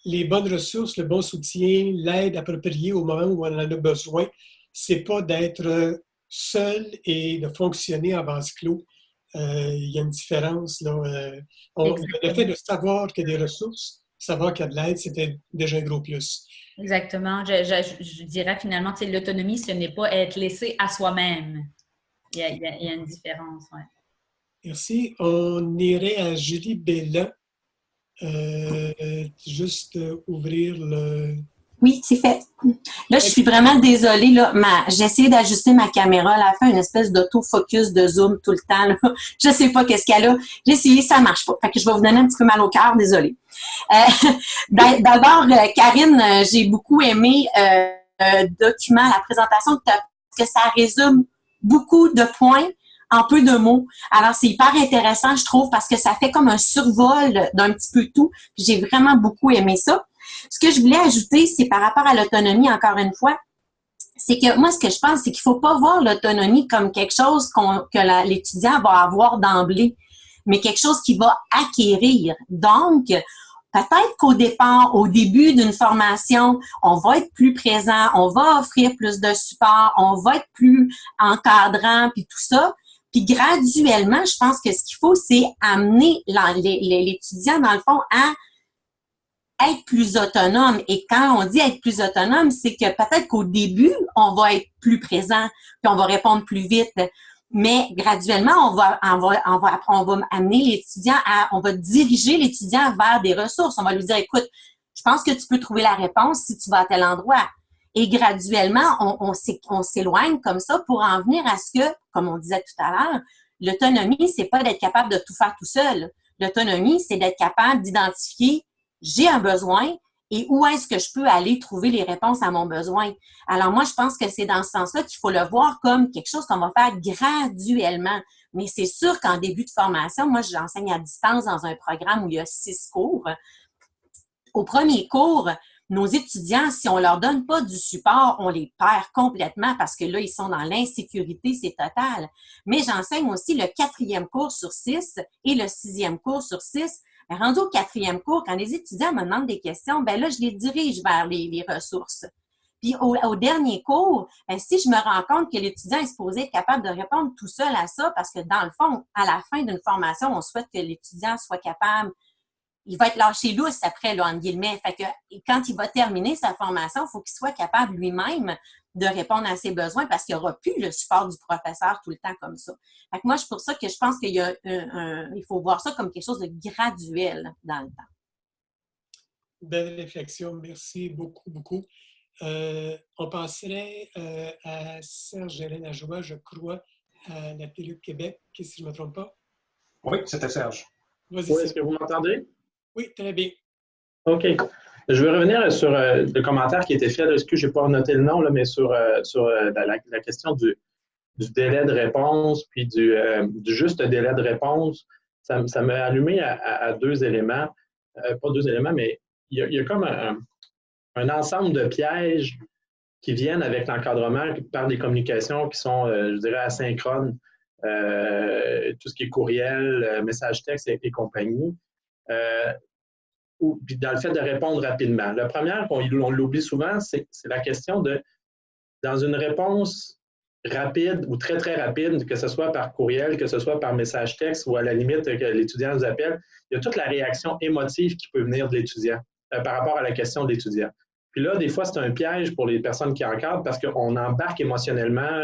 les bonnes ressources, le bon soutien, l'aide appropriée au moment où on en a besoin. C'est pas d'être seul et de fonctionner en vase clos. Il y a une différence, là. Le fait de savoir qu'il y a des ressources, savoir qu'il y a de l'aide, c'était déjà un gros plus. Exactement. Je dirais finalement, l'autonomie, ce n'est pas être laissé à soi-même. Il y a une différence, oui. Merci. On irait à Julie Bellin. Juste ouvrir le... Oui, c'est fait. Là, je suis vraiment désolée. Là, j'ai essayé d'ajuster ma caméra. Elle a fait une espèce d'autofocus de zoom tout le temps. Là. Je ne sais pas qu'est-ce qu'elle a. J'ai essayé, ça ne marche pas. Fait que je vais vous donner un petit peu mal au cœur. Désolée. D'abord, Karine, j'ai beaucoup aimé le document, la présentation parce que ça résume beaucoup de points en peu de mots. Alors, c'est hyper intéressant, je trouve, parce que ça fait comme un survol d'un petit peu tout. J'ai vraiment beaucoup aimé ça. Ce que je voulais ajouter, c'est par rapport à l'autonomie, encore une fois, c'est que moi, ce que je pense, c'est qu'il faut pas voir l'autonomie comme quelque chose que l'étudiant va avoir d'emblée, mais quelque chose qu'il va acquérir. Donc, peut-être qu'au départ, au début d'une formation, on va être plus présent, on va offrir plus de support, on va être plus encadrant, puis tout ça. Puis graduellement, je pense que ce qu'il faut, c'est amener l'étudiant, dans le fond, à être plus autonome. Et quand on dit être plus autonome, c'est que peut-être qu'au début, on va être plus présent, puis on va répondre plus vite. Mais graduellement, on va amener l'étudiant on va diriger l'étudiant vers des ressources. On va lui dire, écoute, je pense que tu peux trouver la réponse si tu vas à tel endroit. Et graduellement, on s'éloigne comme ça pour en venir à ce que, comme on disait tout à l'heure, l'autonomie, c'est pas d'être capable de tout faire tout seul. L'autonomie, c'est d'être capable d'identifier j'ai un besoin et où est-ce que je peux aller trouver les réponses à mon besoin. Alors moi, je pense que c'est dans ce sens-là qu'il faut le voir comme quelque chose qu'on va faire graduellement. Mais c'est sûr qu'en début de formation, moi, j'enseigne à distance dans un programme où il y a 6 cours. Au premier cours, nos étudiants, si on leur donne pas du support, on les perd complètement parce que là, ils sont dans l'insécurité, c'est total. Mais j'enseigne aussi le 4e cours sur 6 et le 6e cours sur 6. Rendu au 4e cours, quand les étudiants me demandent des questions, ben là, je les dirige vers les ressources. Puis au dernier cours, si je me rends compte que l'étudiant est supposé être capable de répondre tout seul à ça, parce que dans le fond, à la fin d'une formation, on souhaite que l'étudiant soit capable, il va être lâché lousse après, là, entre guillemets. Fait que quand il va terminer sa formation, il faut qu'il soit capable lui-même de répondre à ses besoins parce qu'il n'y aura plus le support du professeur tout le temps comme ça. Fait que moi, c'est pour ça que je pense qu'il y a il faut voir ça comme quelque chose de graduel dans le temps. Belle réflexion. Merci beaucoup, beaucoup. On passerait à Serge-Hélène Lajoie, je crois, à la Télé Québec, si je ne me trompe pas. Oui, c'était Serge. Vas-y, Oui, est-ce que vous m'entendez? Oui, très bien. OK. Je vais revenir sur le commentaire qui a été fait. Est-ce que je n'ai pas noté le nom, là, mais sur la question du délai de réponse, puis du juste délai de réponse. Ça m'a allumé à 2 éléments. Pas 2 éléments, mais il y a comme un ensemble de pièges qui viennent avec l'encadrement par des communications qui sont, je dirais, asynchrones. Tout ce qui est courriel, message texte et compagnie. Puis dans le fait de répondre rapidement. La première, on l'oublie souvent, c'est la question de, dans une réponse rapide ou très, très rapide, que ce soit par courriel, que ce soit par message texte ou à la limite que l'étudiant nous appelle, il y a toute la réaction émotive qui peut venir de l'étudiant par rapport à la question de l'étudiant. Puis là, des fois, c'est un piège pour les personnes qui encadrent parce qu'on embarque émotionnellement.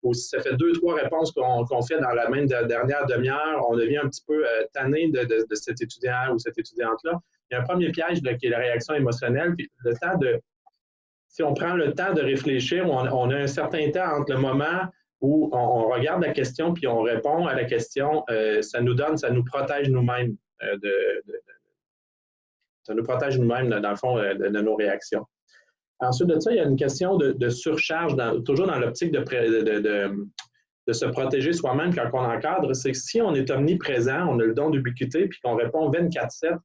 Aussi, ça fait 2-3 réponses qu'on fait dans la même dernière demi-heure. On devient un petit peu tanné de cet étudiant ou cette étudiante-là. Il y a un premier piège qui est la réaction émotionnelle. Puis le temps si on prend le temps de réfléchir, on a un certain temps entre le moment où on regarde la question puis on répond à la question, ça nous protège nous-mêmes ça nous protège nous-mêmes, dans le fond, de nos réactions. Ensuite de ça, il y a une question de surcharge, toujours dans l'optique de se protéger soi-même quand on encadre. C'est que si on est omniprésent, on a le don d'ubiquité, puis qu'on répond 24/7,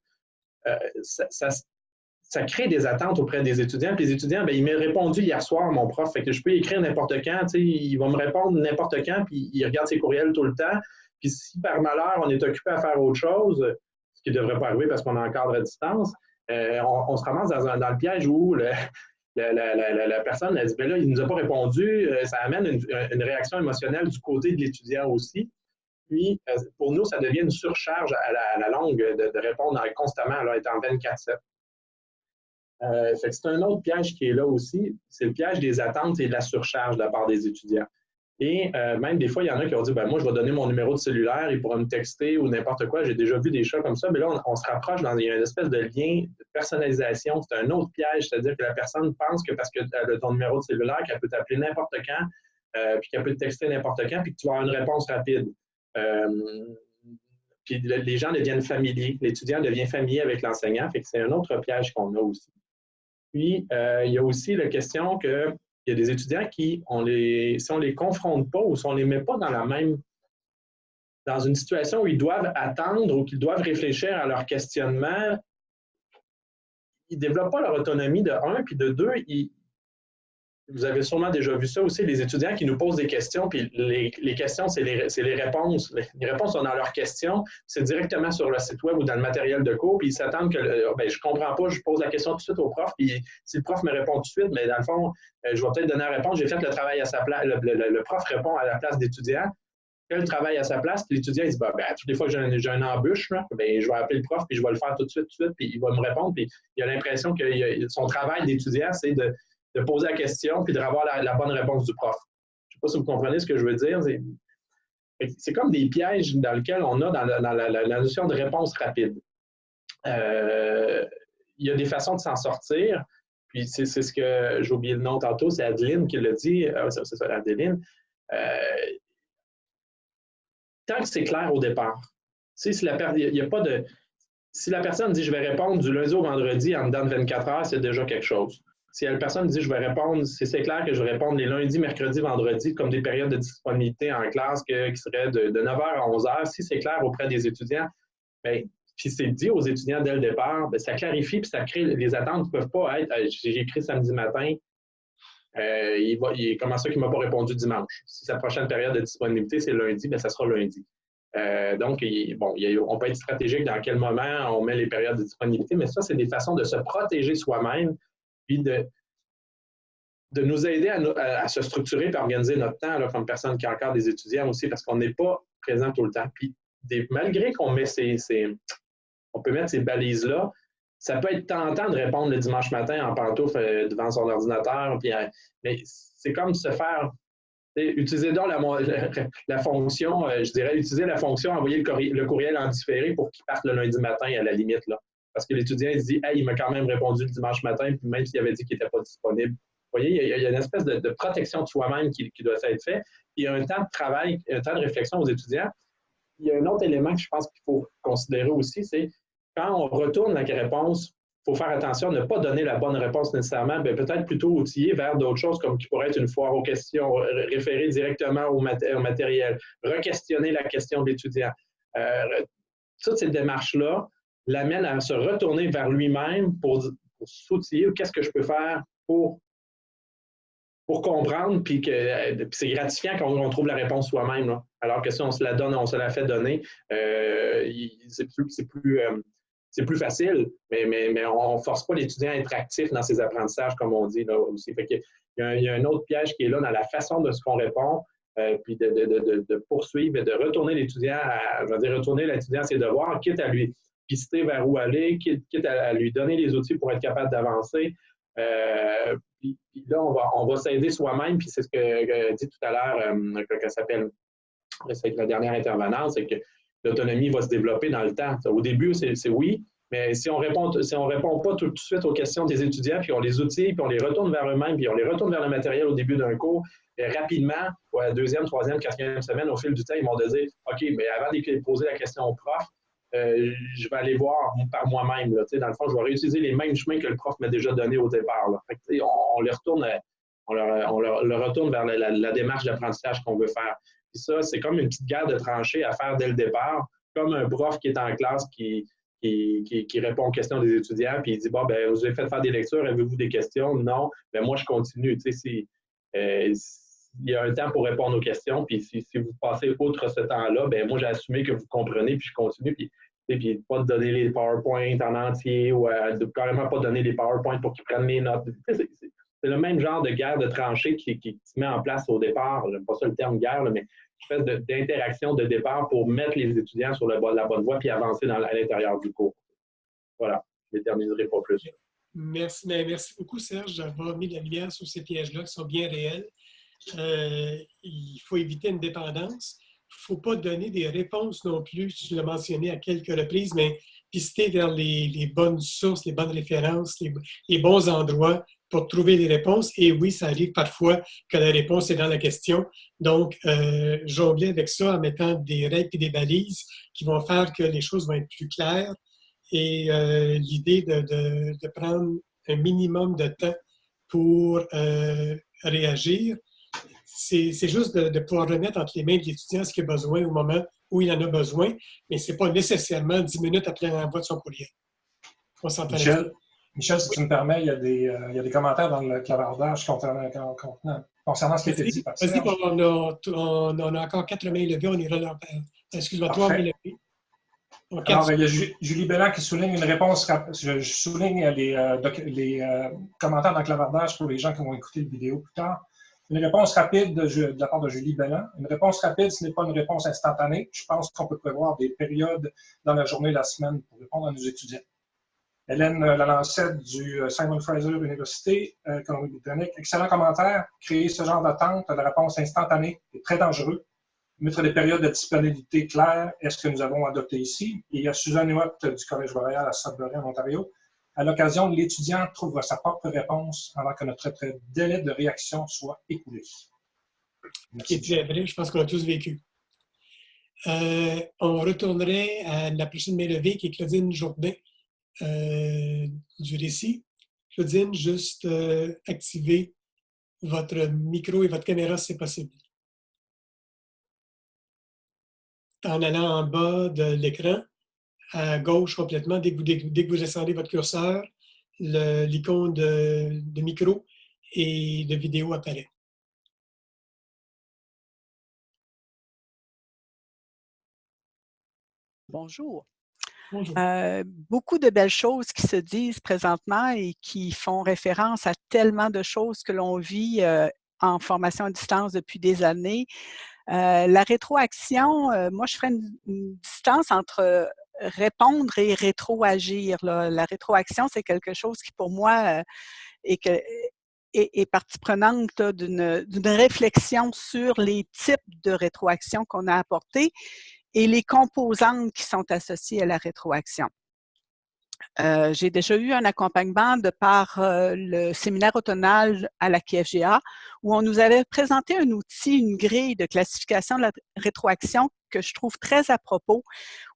ça crée des attentes auprès des étudiants. Puis les étudiants, bien, il m'a répondu hier soir, mon prof, fait que je peux écrire n'importe quand, il va me répondre n'importe quand, puis il regarde ses courriels tout le temps. Puis si par malheur, on est occupé à faire autre chose, ce qui ne devrait pas arriver parce qu'on encadre à distance, on se ramasse dans le piège où la personne elle dit, bien là, il ne nous a pas répondu, ça amène une réaction émotionnelle du côté de l'étudiant aussi. Puis, pour nous, ça devient une surcharge à la longue de répondre constamment, là, étant 24/7. Fait que c'est un autre piège qui est là aussi, c'est le piège des attentes et de la surcharge de la part des étudiants. Et même des fois, il y en a qui ont dit, ben, moi, je vais donner mon numéro de cellulaire, il pourra me texter ou n'importe quoi. J'ai déjà vu des cas comme ça, mais là, on se rapproche il y a une espèce de lien de personnalisation. C'est un autre piège, c'est-à-dire que la personne pense que parce que tu as ton numéro de cellulaire, qu'elle peut t'appeler n'importe quand, puis qu'elle peut te texter n'importe quand, puis que tu vas avoir une réponse rapide. Puis les gens deviennent familiers, l'étudiant devient familier avec l'enseignant, fait que c'est un autre piège qu'on a aussi. Puis, il y a aussi la question qu'il y a des étudiants qui, si on ne les confronte pas ou si on ne les met pas dans une situation où ils doivent attendre ou qu'ils doivent réfléchir à leur questionnement, ils ne développent pas leur autonomie de 1, puis de 2, vous avez sûrement déjà vu ça aussi, les étudiants qui nous posent des questions, puis les questions, c'est les réponses. Les réponses sont dans leurs questions, c'est directement sur le site web ou dans le matériel de cours, puis ils s'attendent que, je comprends pas, je pose la question tout de suite au prof, puis si le prof me répond tout de suite, mais dans le fond, je vais peut-être donner la réponse, j'ai fait le travail à sa place, le prof répond à la place d'étudiant, fait le travail à sa place, puis l'étudiant, il dit, toutes les fois que j'ai un embûche, là, je vais appeler le prof, puis je vais le faire tout de suite, puis il va me répondre, puis il a l'impression que son travail d'étudiant, c'est de poser la question puis de avoir la bonne réponse du prof. Je ne sais pas si vous comprenez ce que je veux dire. C'est comme des pièges dans lesquels on a dans la notion de réponse rapide. Il y a des façons de s'en sortir. Puis c'est ce que j'ai oublié le nom tantôt, c'est Adeline qui l'a dit. C'est ça, Adeline. Tant que c'est clair au départ. Si la personne dit je vais répondre du lundi au vendredi en dedans de 24 heures, c'est déjà quelque chose. Si la personne dit je vais répondre, c'est clair que je vais répondre les lundis, mercredis, vendredis, comme des périodes de disponibilité en classe qui seraient de 9h à 11h, si c'est clair auprès des étudiants, puis c'est dit aux étudiants dès le départ, ça clarifie puis ça crée les attentes qui ne peuvent pas être j'ai écrit samedi matin, comment ça qu'il ne m'a pas répondu dimanche? Si sa prochaine période de disponibilité, c'est lundi, ça sera lundi. Donc, on peut être stratégique dans quel moment on met les périodes de disponibilité, mais ça, c'est des façons de se protéger soi-même puis de nous aider à se structurer et à organiser notre temps là, comme personne qui encadre des étudiants aussi, parce qu'on n'est pas présent tout le temps. Puis malgré qu'on met on peut mettre ces balises-là, ça peut être tentant de répondre le dimanche matin en pantoufle devant son ordinateur, mais c'est comme se faire... Utilisez donc la fonction, je dirais, utiliser la fonction envoyer le courriel en différé pour qu'il parte le lundi matin à la limite, là. Parce que l'étudiant il se dit « Hey, il m'a quand même répondu le dimanche matin, puis même s'il avait dit qu'il n'était pas disponible. » Vous voyez, il y a une espèce de protection de soi-même qui doit être fait. Il y a un temps de travail, un temps de réflexion aux étudiants. Il y a un autre élément que je pense qu'il faut considérer aussi, c'est quand on retourne la réponse, il faut faire attention à ne pas donner la bonne réponse nécessairement, peut-être plutôt outiller vers d'autres choses comme qui pourrait être une foire aux questions, référer directement au matériel, re-questionner la question de l'étudiant. Toutes ces démarches-là l'amènent à se retourner vers lui-même pour s'outiller. Qu'est-ce que je peux faire pour comprendre, puis c'est gratifiant quand on trouve la réponse soi-même. Là. Alors que si on se la donne, on se la fait donner, c'est plus facile, mais on ne force pas l'étudiant à être actif dans ses apprentissages, comme on dit là aussi. Fait qu'il y a un autre piège qui est là dans la façon de ce qu'on répond, puis de poursuivre et de retourner l'étudiant retourner l'étudiant à ses devoirs, quitte à lui pister vers où aller, quitte à lui donner les outils pour être capable d'avancer. Puis là, on va s'aider soi-même, puis c'est ce que dit tout à l'heure, que s'appelle la dernière intervenante, c'est que l'autonomie va se développer dans le temps. Au début, c'est oui, mais si on répond pas tout de suite aux questions des étudiants, puis on les outille, puis on les retourne vers eux-mêmes, puis on les retourne vers le matériel au début d'un cours, et rapidement, à la deuxième, troisième, quatrième semaine, au fil du temps, ils vont dire « OK, mais avant de poser la question au prof, je vais aller voir par moi-même. Dans le fond, je vais réutiliser les mêmes chemins que le prof m'a déjà donnés au départ. Là. Fait que, on les retourne, on le retourne vers la démarche d'apprentissage qu'on veut faire. Puis ça, c'est comme une petite guerre de tranchées à faire dès le départ, comme un prof qui est en classe qui répond aux questions des étudiants, puis il dit « Bon, ben, vous avez fait faire des lectures, avez-vous des questions? » Non. Ben moi, je continue. Il y a un temps pour répondre aux questions, puis si vous passez outre ce temps-là, ben moi, j'ai assumé que vous comprenez, puis je continue, puis pas de donner les PowerPoint en entier, ou carrément pas donner les PowerPoint pour qu'ils prennent les notes. C'est le même genre de guerre de tranchées qui se met en place au départ. J'aime pas ça le terme guerre, là, mais une espèce d'interaction de départ pour mettre les étudiants sur la bonne voie, puis avancer à l'intérieur du cours. Voilà, je ne terminerai pas plus. Merci beaucoup, Serge, d'avoir mis la lumière sur ces pièges-là qui sont bien réels. Il faut éviter une dépendance. Il ne faut pas donner des réponses non plus, tu l'as mentionné à quelques reprises, mais pister vers les bonnes sources, les bonnes références, les bons endroits pour trouver les réponses. Et oui, ça arrive parfois que la réponse est dans la question. Donc, jongler avec ça en mettant des règles et des balises qui vont faire que les choses vont être plus claires. Et l'idée de prendre un minimum de temps pour réagir, c'est juste de pouvoir remettre entre les mains de l'étudiant ce qu'il a besoin au moment où il en a besoin, mais ce n'est pas nécessairement 10 minutes après l'envoi de son courriel. On s'entend là-dessus. Michel, si tu me permets, il y a des commentaires dans le clavardage concernant ce qui a été dit par Vas-y, Serge. on a encore 4 mains levées, on ira là. Excuse-moi, 3 mains levées. Alors, il y a Julie Belland qui souligne une réponse. Je souligne les commentaires dans le clavardage pour les gens qui vont écouter la vidéo plus tard. Une réponse rapide de la part de Julie Belland. Une réponse rapide, ce n'est pas une réponse instantanée. Je pense qu'on peut prévoir des périodes dans la journée, la semaine pour répondre à nos étudiants. Hélène Lalancette du Simon Fraser University, Colombie-Britannique. Excellent commentaire. Créer ce genre d'attente de réponse instantanée est très dangereux. Mettre des périodes de disponibilité claires est ce que nous avons adopté ici. Et il y a Suzanne Huot du Collège Boréal à Sudbury, en Ontario. À l'occasion, l'étudiant trouve sa propre réponse avant que notre délai de réaction soit écoulé. Qui est très vrai, je pense qu'on a tous vécu. On retournerait à la prochaine main levée qui est Claudine Jourdain du Récit. Claudine, juste activer votre micro et votre caméra si c'est possible. En allant en bas de l'écran, à gauche complètement, dès que vous descendez votre curseur, l'icône de micro et de vidéo apparaît. Bonjour. Bonjour. Beaucoup de belles choses qui se disent présentement et qui font référence à tellement de choses que l'on vit en formation à distance depuis des années. La rétroaction, moi, je ferais une distance entre répondre et rétroagir. La rétroaction, c'est quelque chose qui, pour moi, est partie prenante d'une réflexion sur les types de rétroaction qu'on a apportés et les composantes qui sont associées à la rétroaction. J'ai déjà eu un accompagnement de par le séminaire automnal à la QFGA où on nous avait présenté un outil, une grille de classification de la rétroaction que je trouve très à propos,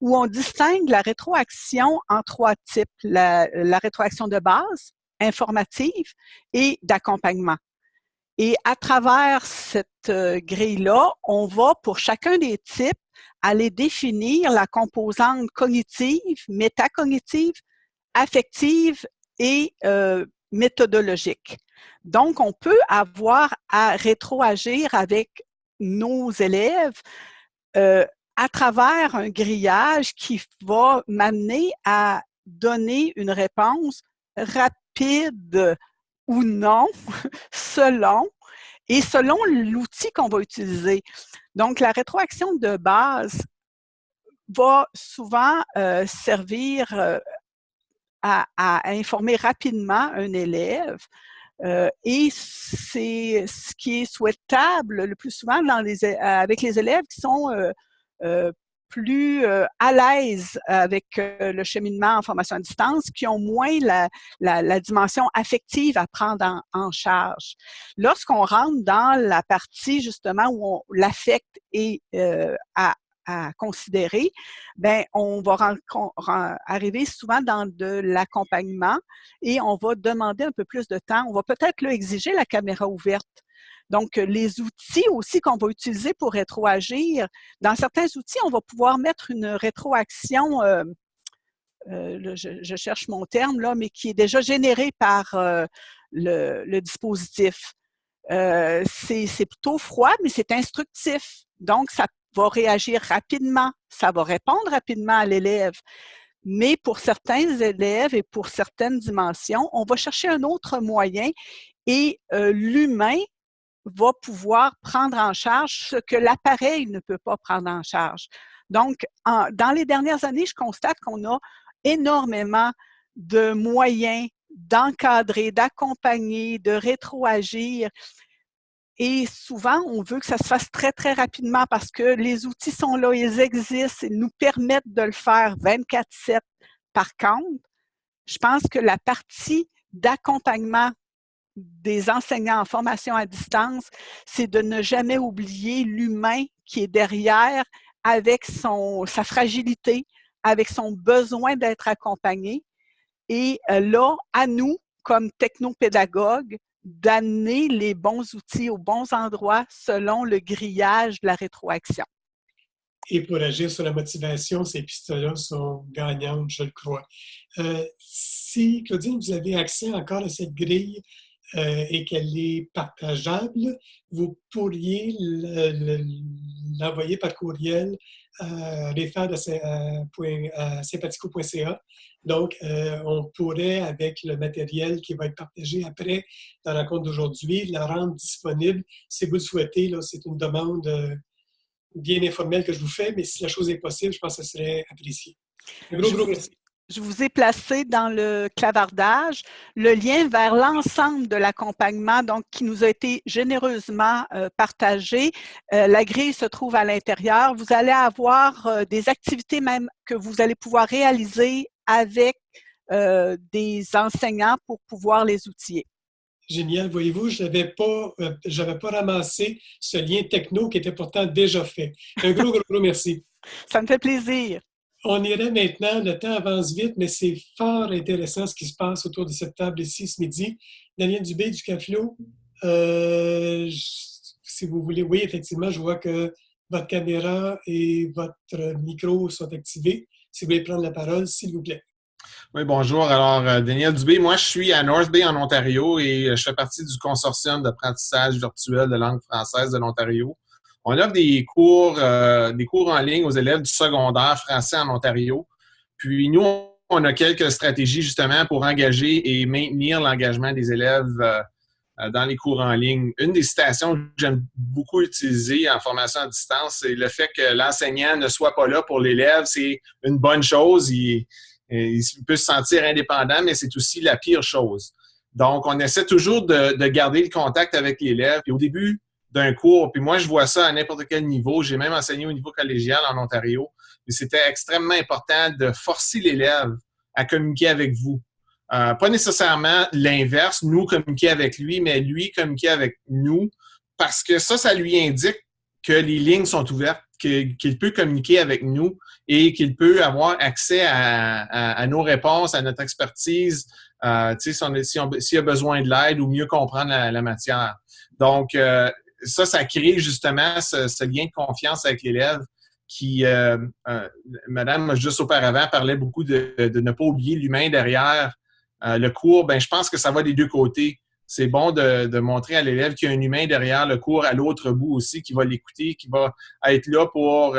où on distingue la rétroaction en 3 types. La rétroaction de base, informative et d'accompagnement. Et à travers cette grille-là, on va, pour chacun des types, aller définir la composante cognitive, métacognitive, affective et méthodologique. Donc, on peut avoir à rétroagir avec nos élèves à travers un grillage qui va m'amener à donner une réponse rapide ou non, selon l'outil qu'on va utiliser. Donc, la rétroaction de base va souvent servir à informer rapidement un élève et c'est ce qui est souhaitable le plus souvent avec les élèves qui sont plus à l'aise avec le cheminement en formation à distance, qui ont moins la dimension affective à prendre en charge. Lorsqu'on rentre dans la partie justement où l'affect est à considérer, ben on va arriver souvent dans de l'accompagnement et on va demander un peu plus de temps. On va peut-être exiger la caméra ouverte. Donc, les outils aussi qu'on va utiliser pour rétroagir, dans certains outils, on va pouvoir mettre une rétroaction, je cherche mon terme là, mais qui est déjà générée par le dispositif. C'est plutôt froid, mais c'est instructif. Donc, ça va réagir rapidement, ça va répondre rapidement à l'élève. Mais pour certains élèves et pour certaines dimensions, on va chercher un autre moyen et l'humain va pouvoir prendre en charge ce que l'appareil ne peut pas prendre en charge. Donc, dans les dernières années, je constate qu'on a énormément de moyens d'encadrer, d'accompagner, de rétroagir. Et souvent, on veut que ça se fasse très, très rapidement parce que les outils sont là, ils existent, ils nous permettent de le faire 24/7. Par contre, je pense que la partie d'accompagnement des enseignants en formation à distance, c'est de ne jamais oublier l'humain qui est derrière avec sa fragilité, avec son besoin d'être accompagné. Et là, à nous, comme technopédagogues, d'amener les bons outils aux bons endroits selon le grillage de la rétroaction. Et pour agir sur la motivation, ces pistes-là sont gagnantes, je le crois. Si, Claudine, vous avez accès encore à cette grille et qu'elle est partageable, vous pourriez l'envoyer par courriel à sympathico.ca. Donc, on pourrait, avec le matériel qui va être partagé après la rencontre d'aujourd'hui, la rendre disponible si vous le souhaitez. Là, c'est une demande bien informelle que je vous fais, mais si la chose est possible, je pense que ce serait apprécié. Un gros merci. Je vous ai placé dans le clavardage le lien vers l'ensemble de l'accompagnement, donc qui nous a été généreusement partagé. La grille se trouve à l'intérieur. Vous allez avoir des activités même que vous allez pouvoir réaliser avec des enseignants pour pouvoir les outiller. Génial. Voyez-vous, je n'avais pas ramassé ce lien techno qui était pourtant déjà fait. Un gros merci. Ça me fait plaisir. On irait maintenant, le temps avance vite, mais c'est fort intéressant ce qui se passe autour de cette table ici ce midi. Daniel Dubé du CAFLO, si vous voulez, oui, effectivement, je vois que votre caméra et votre micro sont activés. Si vous voulez prendre la parole, s'il vous plaît. Oui, bonjour. Alors, Daniel Dubé, moi, je suis à North Bay en Ontario et je fais partie du consortium d'apprentissage virtuel de langue française de l'Ontario. On offre des cours en ligne aux élèves du secondaire français en Ontario. Puis nous, on a quelques stratégies justement pour engager et maintenir l'engagement des élèves dans les cours en ligne. Une des citations que j'aime beaucoup utiliser en formation à distance, c'est le fait que l'enseignant ne soit pas là pour l'élève. C'est une bonne chose. Il peut se sentir indépendant, mais c'est aussi la pire chose. Donc, on essaie toujours de garder le contact avec l'élève. Puis au début d'un cours, puis moi, je vois ça à n'importe quel niveau. J'ai même enseigné au niveau collégial en Ontario. Mais c'était extrêmement important de forcer l'élève à communiquer avec vous. Pas nécessairement l'inverse, nous communiquer avec lui, mais lui communiquer avec nous, parce que ça lui indique que les lignes sont ouvertes, qu'il peut communiquer avec nous et qu'il peut avoir accès à nos réponses, à notre expertise, s'il a besoin de l'aide ou mieux comprendre la matière. Donc, ça crée justement ce lien de confiance avec l'élève qui, Madame, juste auparavant, parlait beaucoup de ne pas oublier l'humain derrière le cours. Ben, je pense que ça va des deux côtés. C'est bon de montrer à l'élève qu'il y a un humain derrière le cours à l'autre bout aussi, qui va l'écouter, qui va être là pour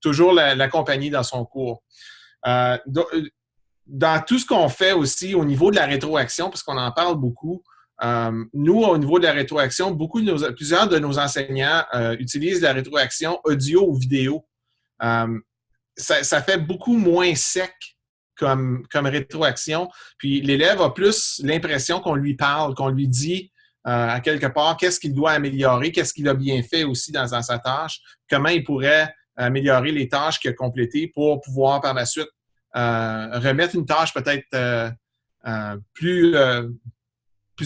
toujours l'accompagner dans son cours. Dans tout ce qu'on fait aussi au niveau de la rétroaction, parce qu'on en parle beaucoup, nous, au niveau de la rétroaction, plusieurs de nos enseignants utilisent la rétroaction audio ou vidéo. Ça fait beaucoup moins sec comme rétroaction. Puis l'élève a plus l'impression qu'on lui parle, qu'on lui dit à quelque part qu'est-ce qu'il doit améliorer, qu'est-ce qu'il a bien fait aussi dans sa tâche, comment il pourrait améliorer les tâches qu'il a complétées pour pouvoir par la suite remettre une tâche peut-être plus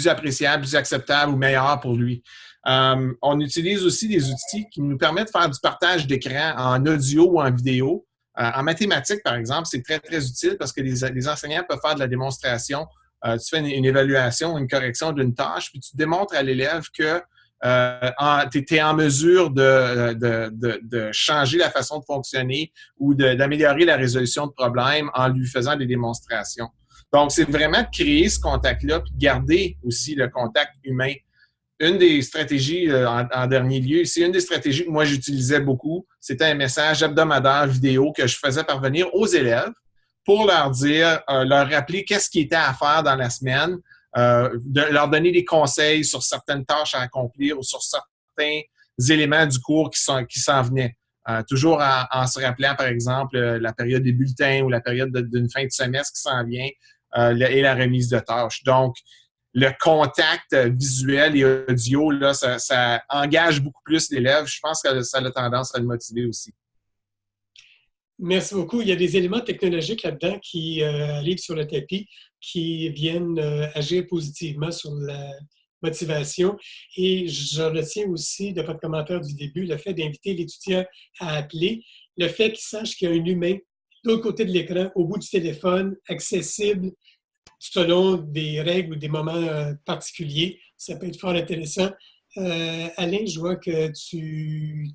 appréciable, plus acceptable ou meilleure pour lui. On utilise aussi des outils qui nous permettent de faire du partage d'écran en audio ou en vidéo. En mathématiques, par exemple, c'est très, très utile parce que les enseignants peuvent faire de la démonstration. Tu fais une évaluation, une correction d'une tâche, puis tu démontres à l'élève que tu es en mesure de changer la façon de fonctionner ou d'améliorer la résolution de problèmes en lui faisant des démonstrations. Donc, c'est vraiment de créer ce contact-là puis de garder aussi le contact humain. Une des stratégies, en dernier lieu, c'est une des stratégies que moi j'utilisais beaucoup. C'était un message hebdomadaire vidéo que je faisais parvenir aux élèves pour leur dire, leur rappeler qu'est-ce qui était à faire dans la semaine, de leur donner des conseils sur certaines tâches à accomplir ou sur certains éléments du cours qui s'en venaient. Toujours en se rappelant, par exemple, la période des bulletins ou la période d'une fin de semestre qui s'en vient et la remise de tâches. Donc, le contact visuel et audio, là, ça engage beaucoup plus l'élève. Je pense que ça a tendance à le motiver aussi. Merci beaucoup. Il y a des éléments technologiques là-dedans qui arrivent sur le tapis, qui viennent agir positivement sur la motivation. Et je retiens aussi de votre commentaire du début le fait d'inviter l'étudiant à appeler, le fait qu'il sache qu'il y a un humain de l'autre côté de l'écran, au bout du téléphone, accessible selon des règles ou des moments particuliers. Ça peut être fort intéressant. Alain, je vois que tu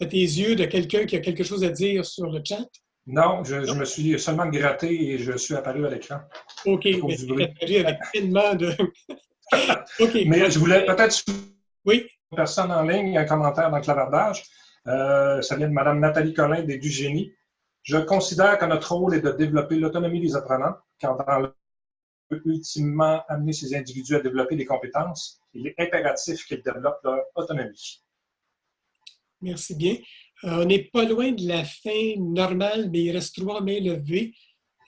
as tes yeux de quelqu'un qui a quelque chose à dire sur le chat? Non, je me suis seulement gratté et je suis apparu à l'écran. OK, mais tu es apparu avec tellement de... OK. Mais je voulais peut-être... Oui. Une personne en ligne, un commentaire dans le clavardage. Ça vient de Mme Nathalie Collin des Dugénie. Je considère que notre rôle est de développer l'autonomie des apprenants, car dans le peut ultimement amener ces individus à développer des compétences. Il est impératif qu'ils développent leur autonomie. Merci bien. On n'est pas loin de la fin normale, mais il reste 3 mains levées.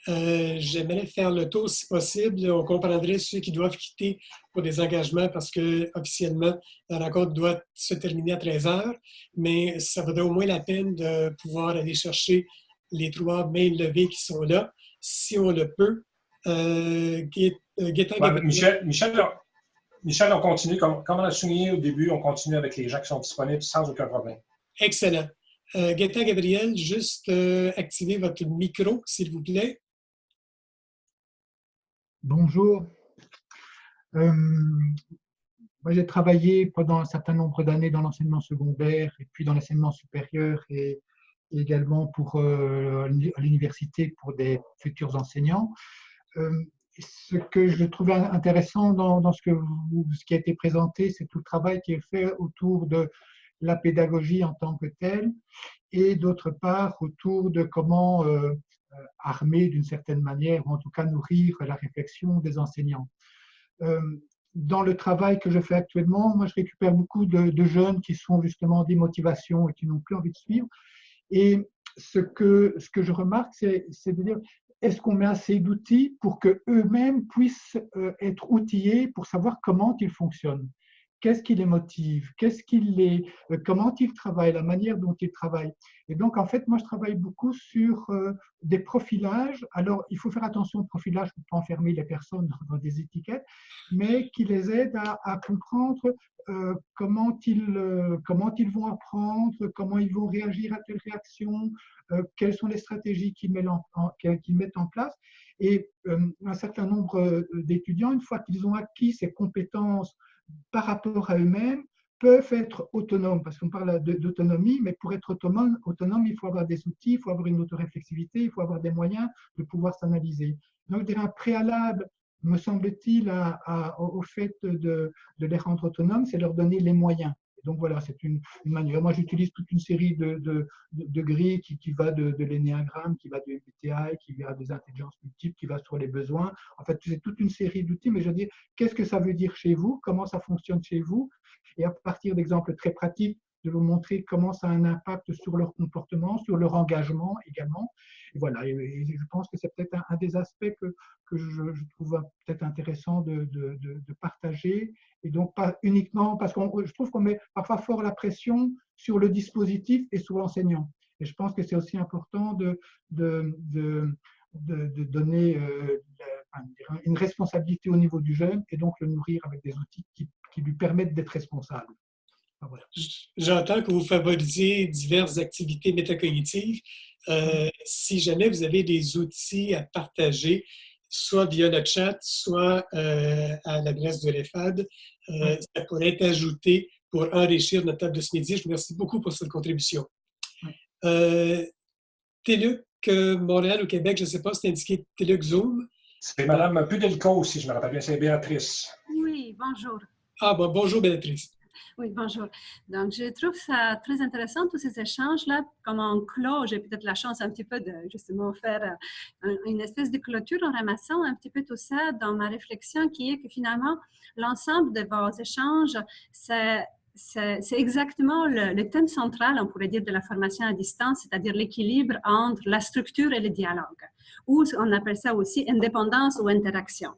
J'aimerais faire le tour si possible. On comprendrait ceux qui doivent quitter pour des engagements parce que officiellement la rencontre doit se terminer à 13h, mais ça vaudrait au moins la peine de pouvoir aller chercher les 3 mains levées qui sont là, si on le peut. Michel, on continue. Comme on a souligné au début, on continue avec les gens qui sont disponibles sans aucun problème. Excellent. Gaëtan Gabriel, juste activez votre micro, s'il vous plaît. Bonjour. Moi, j'ai travaillé pendant un certain nombre d'années dans l'enseignement secondaire et puis dans l'enseignement supérieur et également à l'université pour des futurs enseignants. Ce que je trouvais intéressant dans ce qui a été présenté, c'est tout le travail qui est fait autour de la pédagogie en tant que telle et d'autre part autour de comment armer d'une certaine manière, ou en tout cas nourrir la réflexion des enseignants. Dans le travail que je fais actuellement, moi je récupère beaucoup de jeunes qui sont justement démotivation et qui n'ont plus envie de suivre. Et ce que je remarque, c'est de dire, est-ce qu'on met assez d'outils pour qu'eux-mêmes puissent être outillés pour savoir comment ils fonctionnent? Qu'est-ce qui les motive? Comment ils travaillent? La manière dont ils travaillent? Et donc, en fait, moi, je travaille beaucoup sur des profilages. Alors, il faut faire attention au profilage pour ne pas enfermer les personnes dans des étiquettes, mais qui les aident à comprendre comment ils vont apprendre, comment ils vont réagir à telle réaction, quelles sont les stratégies qu'ils mettent en place. Et un certain nombre d'étudiants, une fois qu'ils ont acquis ces compétences par rapport à eux-mêmes, peuvent être autonomes, parce qu'on parle d'autonomie, mais pour être autonome, il faut avoir des outils, il faut avoir une autoréflexivité, il faut avoir des moyens de pouvoir s'analyser. Donc, je dirais un préalable, me semble-t-il, au fait de les rendre autonomes, c'est leur donner les moyens. Donc voilà, c'est une manière. Moi, j'utilise toute une série de grilles qui va de l'énéagramme, qui va du MBTI, qui va des intelligences multiples, qui va sur les besoins. En fait, c'est toute une série d'outils, mais je veux dire, qu'est-ce que ça veut dire chez vous? Comment ça fonctionne chez vous? Et à partir d'exemples très pratiques, de vous montrer comment ça a un impact sur leur comportement, sur leur engagement également. Et voilà, et je pense que c'est peut-être un des aspects que je trouve peut-être intéressant de partager. Et donc, pas uniquement, parce que je trouve qu'on met parfois fort la pression sur le dispositif et sur l'enseignant. Et je pense que c'est aussi important de donner une responsabilité au niveau du jeune et donc le nourrir avec des outils qui lui permettent d'être responsable. Voilà. J'entends que vous favorisez diverses activités métacognitives. Si jamais vous avez des outils à partager, soit via le chat, soit à l'adresse de l'EFAD, ça pourrait être ajouté pour enrichir notre table de ce midi. Je vous remercie beaucoup pour cette contribution. TELUC Montréal ou Québec, je ne sais pas, c'est indiqué TELUC Zoom. C'est Mme Pudelco, si je me rappelle bien, c'est Béatrice. Oui, bonjour. Ah, bon, bonjour Béatrice. Oui, bonjour. Donc, je trouve ça très intéressant, tous ces échanges-là. Comme en clos, j'ai peut-être la chance un petit peu de justement faire une espèce de clôture en ramassant un petit peu tout ça dans ma réflexion qui est que finalement, l'ensemble de vos échanges, c'est exactement le thème central, on pourrait dire, de la formation à distance, c'est-à-dire l'équilibre entre la structure et le dialogue, ou on appelle ça aussi indépendance ou interaction.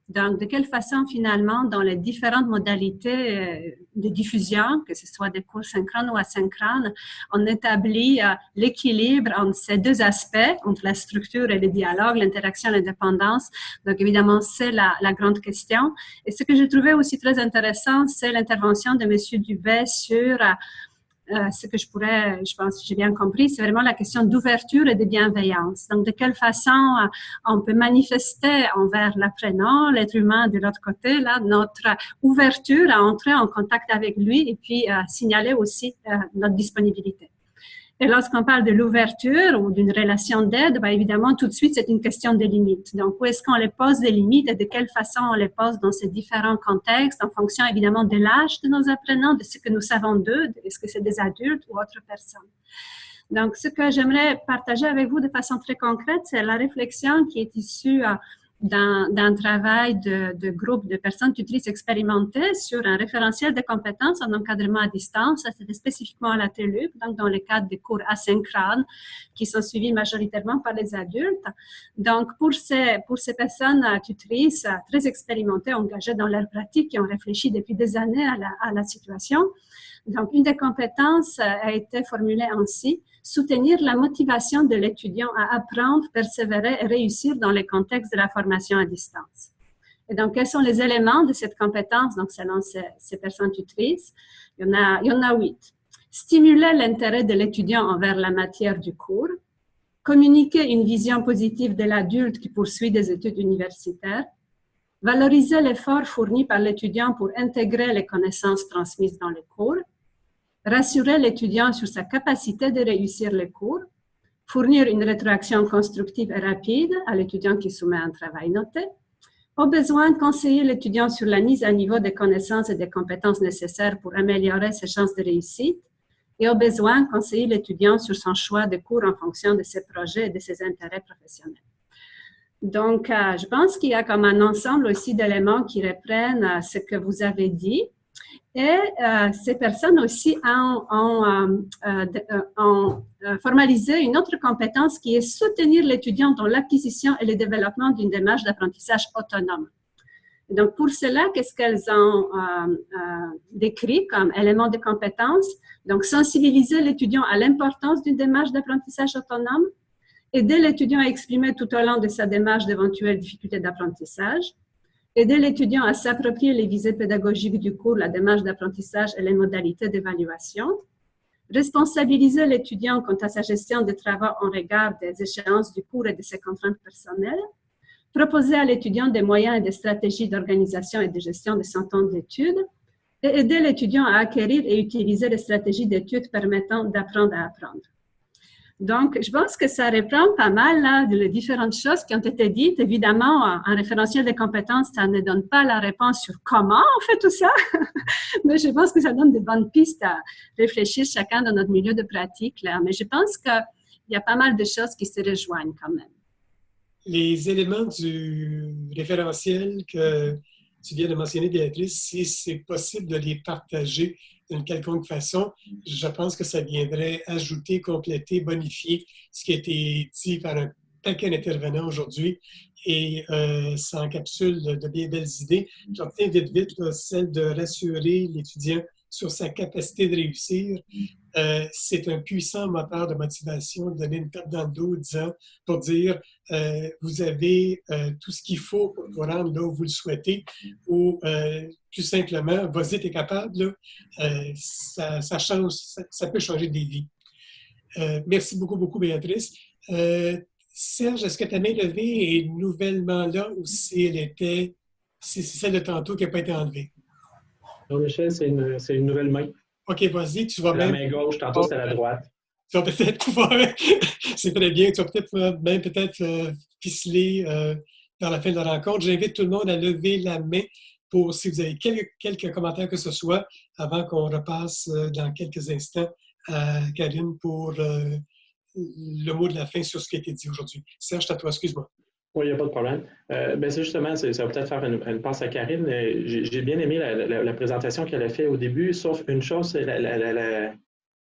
Donc, de quelle façon, finalement, dans les différentes modalités de diffusion, que ce soit des cours synchrones ou asynchrones, on établit l'équilibre entre ces deux aspects, entre la structure et le dialogue, l'interaction et l'indépendance. Donc, évidemment, c'est la grande question. Et ce que j'ai trouvé aussi très intéressant, c'est l'intervention de M. Dubé sur ce que je pense que j'ai bien compris, c'est vraiment la question d'ouverture et de bienveillance. Donc, de quelle façon on peut manifester envers l'apprenant, l'être humain de l'autre côté, là, notre ouverture à entrer en contact avec lui et puis signaler aussi notre disponibilité. Et lorsqu'on parle de l'ouverture ou d'une relation d'aide, ben évidemment, tout de suite, c'est une question de limites. Donc, où est-ce qu'on les pose des limites et de quelle façon on les pose dans ces différents contextes, en fonction évidemment de l'âge de nos apprenants, de ce que nous savons d'eux, est-ce que c'est des adultes ou autres personnes. Donc, ce que j'aimerais partager avec vous de façon très concrète, c'est la réflexion qui est issue d'un travail de groupe de personnes tutrices expérimentées sur un référentiel de compétences en encadrement à distance. C'était spécifiquement à la TELUC, donc dans le cadre des cours asynchrones qui sont suivis majoritairement par les adultes. Donc, pour ces personnes tutrices très expérimentées, engagées dans leur pratique, qui ont réfléchi depuis des années à la situation, donc une des compétences a été formulée ainsi: soutenir la motivation de l'étudiant à apprendre, persévérer et réussir dans les contextes de la formation à distance. Et donc, quels sont les éléments de cette compétence, donc selon ces personnes tutrices? Il y en a 8. Stimuler l'intérêt de l'étudiant envers la matière du cours, communiquer une vision positive de l'adulte qui poursuit des études universitaires, valoriser l'effort fourni par l'étudiant pour intégrer les connaissances transmises dans le cours, rassurer l'étudiant sur sa capacité de réussir les cours, fournir une rétroaction constructive et rapide à l'étudiant qui soumet un travail noté, au besoin, conseiller l'étudiant sur la mise à niveau des connaissances et des compétences nécessaires pour améliorer ses chances de réussite, et au besoin, conseiller l'étudiant sur son choix de cours en fonction de ses projets et de ses intérêts professionnels. Donc, je pense qu'il y a comme un ensemble aussi d'éléments qui reprennent ce que vous avez dit. Et ces personnes aussi ont formalisé une autre compétence qui est soutenir l'étudiant dans l'acquisition et le développement d'une démarche d'apprentissage autonome. Donc, pour cela, qu'est-ce qu'elles ont décrit comme élément de compétence? Donc, sensibiliser l'étudiant à l'importance d'une démarche d'apprentissage autonome, aider l'étudiant à exprimer tout au long de sa démarche d'éventuelles difficultés d'apprentissage, aider l'étudiant à s'approprier les visées pédagogiques du cours, la démarche d'apprentissage et les modalités d'évaluation, responsabiliser l'étudiant quant à sa gestion des travaux en regard des échéances du cours et de ses contraintes personnelles, proposer à l'étudiant des moyens et des stratégies d'organisation et de gestion de son temps d'études, et aider l'étudiant à acquérir et utiliser les stratégies d'études permettant d'apprendre à apprendre. Donc, je pense que ça reprend pas mal là, les différentes choses qui ont été dites. Évidemment, un référentiel de compétences, ça ne donne pas la réponse sur comment on fait tout ça, mais je pense que ça donne de bonnes pistes à réfléchir chacun dans notre milieu de pratique. Là. Mais je pense qu'il y a pas mal de choses qui se rejoignent quand même. Les éléments du référentiel que tu viens de mentionner, Béatrice, si c'est possible de les partager d'une quelconque façon, je pense que ça viendrait ajouter, compléter, bonifier ce qui a été dit par un paquet d'intervenants aujourd'hui et ça encapsule de bien belles idées. J'en tiens vite celle de rassurer l'étudiant sur sa capacité de réussir. C'est un puissant moteur de motivation de donner une tape dans le dos pour dire vous avez tout ce qu'il faut pour vous rendre là où vous le souhaitez ou plus simplement, vas-y, t'es capable, là, ça change, ça peut changer des vies. Merci beaucoup, Béatrice. Serge, est-ce que ta main levée est nouvellement là ou si c'est celle de tantôt qui n'a pas été enlevée? Non, Michel, c'est une nouvelle main. OK, vas-y, tu vas même... La main gauche, tantôt, c'est à la droite. Tu vas peut-être pouvoir... c'est très bien, tu vas peut-être ficeler dans la fin de la rencontre. J'invite tout le monde à lever la main pour, si vous avez quelques commentaires que ce soit, avant qu'on repasse dans quelques instants à Karine pour le mot de la fin sur ce qui a été dit aujourd'hui. Serge, à toi, excuse-moi. Oui, il n'y a pas de problème. C'est justement, ça va peut-être faire une passe à Karine. J'ai bien aimé la présentation qu'elle a faite au début, sauf une chose, c'est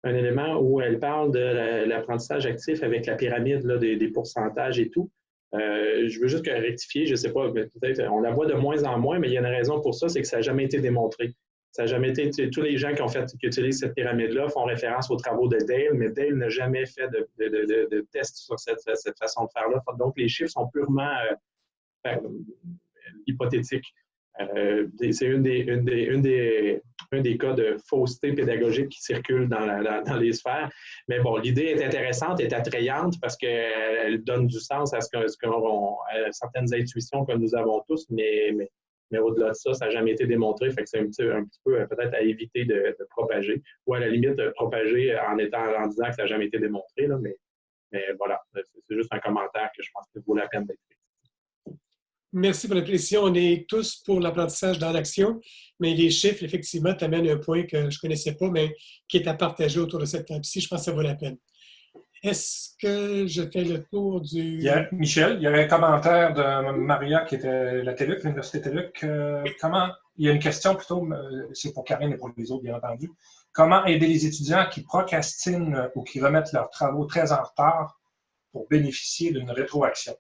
un élément où elle parle de l'apprentissage actif avec la pyramide là, des pourcentages et tout. Je veux juste rectifier, je ne sais pas, peut-être on la voit de moins en moins, mais il y a une raison pour ça, c'est que ça n'a jamais été démontré. Ça n'a jamais été. Tous les gens qui utilisent cette pyramide-là font référence aux travaux de Dale, mais Dale n'a jamais fait de test sur cette façon de faire-là. Donc, les chiffres sont purement hypothétiques. C'est un des cas de fausseté pédagogique qui circulent dans les sphères. Mais bon, l'idée est intéressante, est attrayante parce qu'elle donne du sens à certaines intuitions que nous avons tous, mais Mais au-delà de ça, ça n'a jamais été démontré. Fait que c'est un petit peu peut-être à éviter de propager. Ou à la limite, de propager en disant que ça n'a jamais été démontré. Là, mais voilà, c'est juste un commentaire que je pense que vaut la peine d'être fait. Merci pour la précision. On est tous pour l'apprentissage dans l'action, mais les chiffres, effectivement, t'amènent un point que je ne connaissais pas, mais qui est à partager autour de cette table-ci. Je pense que ça vaut la peine. Est-ce que je fais le tour du... Michel, il y avait un commentaire de Maria qui était la TELUC, l'Université TELUC. Il y a une question plutôt, c'est pour Karine et pour les autres, bien entendu. Comment aider les étudiants qui procrastinent ou qui remettent leurs travaux très en retard pour bénéficier d'une rétroaction?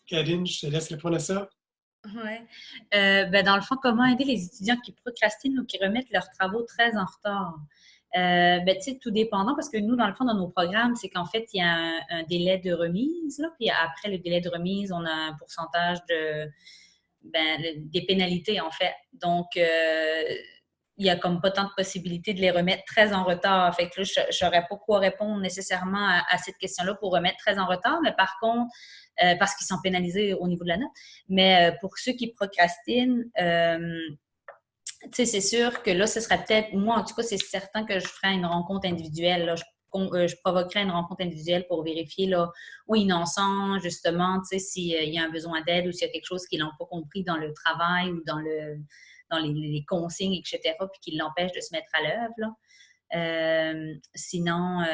Karine, je te laisse répondre à ça. Oui. Dans le fond, comment aider les étudiants qui procrastinent ou qui remettent leurs travaux très en retard? Tout dépendant, parce que nous, dans le fond, dans nos programmes, c'est qu'en fait, il y a un délai de remise, là, puis après le délai de remise, on a un pourcentage des pénalités, en fait. Donc, il n'y a comme pas tant de possibilités de les remettre très en retard. Fait que là, je ne saurais pas quoi répondre nécessairement à cette question-là pour remettre très en retard, mais par contre, parce qu'ils sont pénalisés au niveau de la note. Mais pour ceux qui procrastinent, c'est sûr que là, ce serait peut-être, moi en tout cas, c'est certain que je ferais une rencontre individuelle. Là. Je provoquerais une rencontre individuelle pour vérifier là, où ils en sont, justement, s'il y a un besoin d'aide ou s'il y a quelque chose qu'ils n'ont pas compris dans le travail ou dans les consignes, etc., puis qui l'empêchent de se mettre à l'œuvre. Sinon,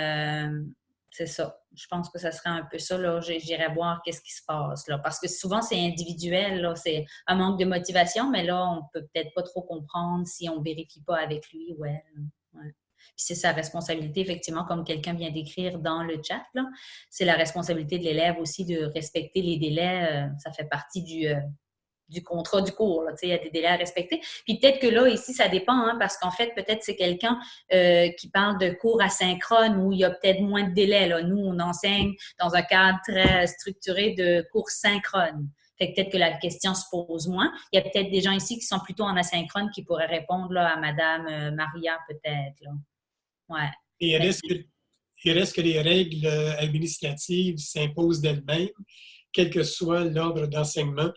c'est ça. Je pense que ça serait un peu ça. Là. J'irais voir qu'est-ce qui se passe. Là. Parce que souvent, c'est individuel. Là. C'est un manque de motivation, mais là, on peut peut-être pas trop comprendre si on ne vérifie pas avec lui ou elle. Ouais. Puis c'est sa responsabilité, effectivement, comme quelqu'un vient d'écrire dans le chat. Là. C'est la responsabilité de l'élève aussi de respecter les délais. Ça fait partie du contrat du cours. Là, il y a des délais à respecter. Puis peut-être que là, ici, ça dépend, hein, parce qu'en fait, peut-être c'est quelqu'un qui parle de cours asynchrone où il y a peut-être moins de délais. Là. Nous, on enseigne dans un cadre très structuré de cours synchrone. Fait que peut-être que la question se pose moins. Il y a peut-être des gens ici qui sont plutôt en asynchrone qui pourraient répondre là, à Madame Maria, peut-être. Là. Ouais. Et il reste que les règles administratives s'imposent d'elles-mêmes, quel que soit l'ordre d'enseignement.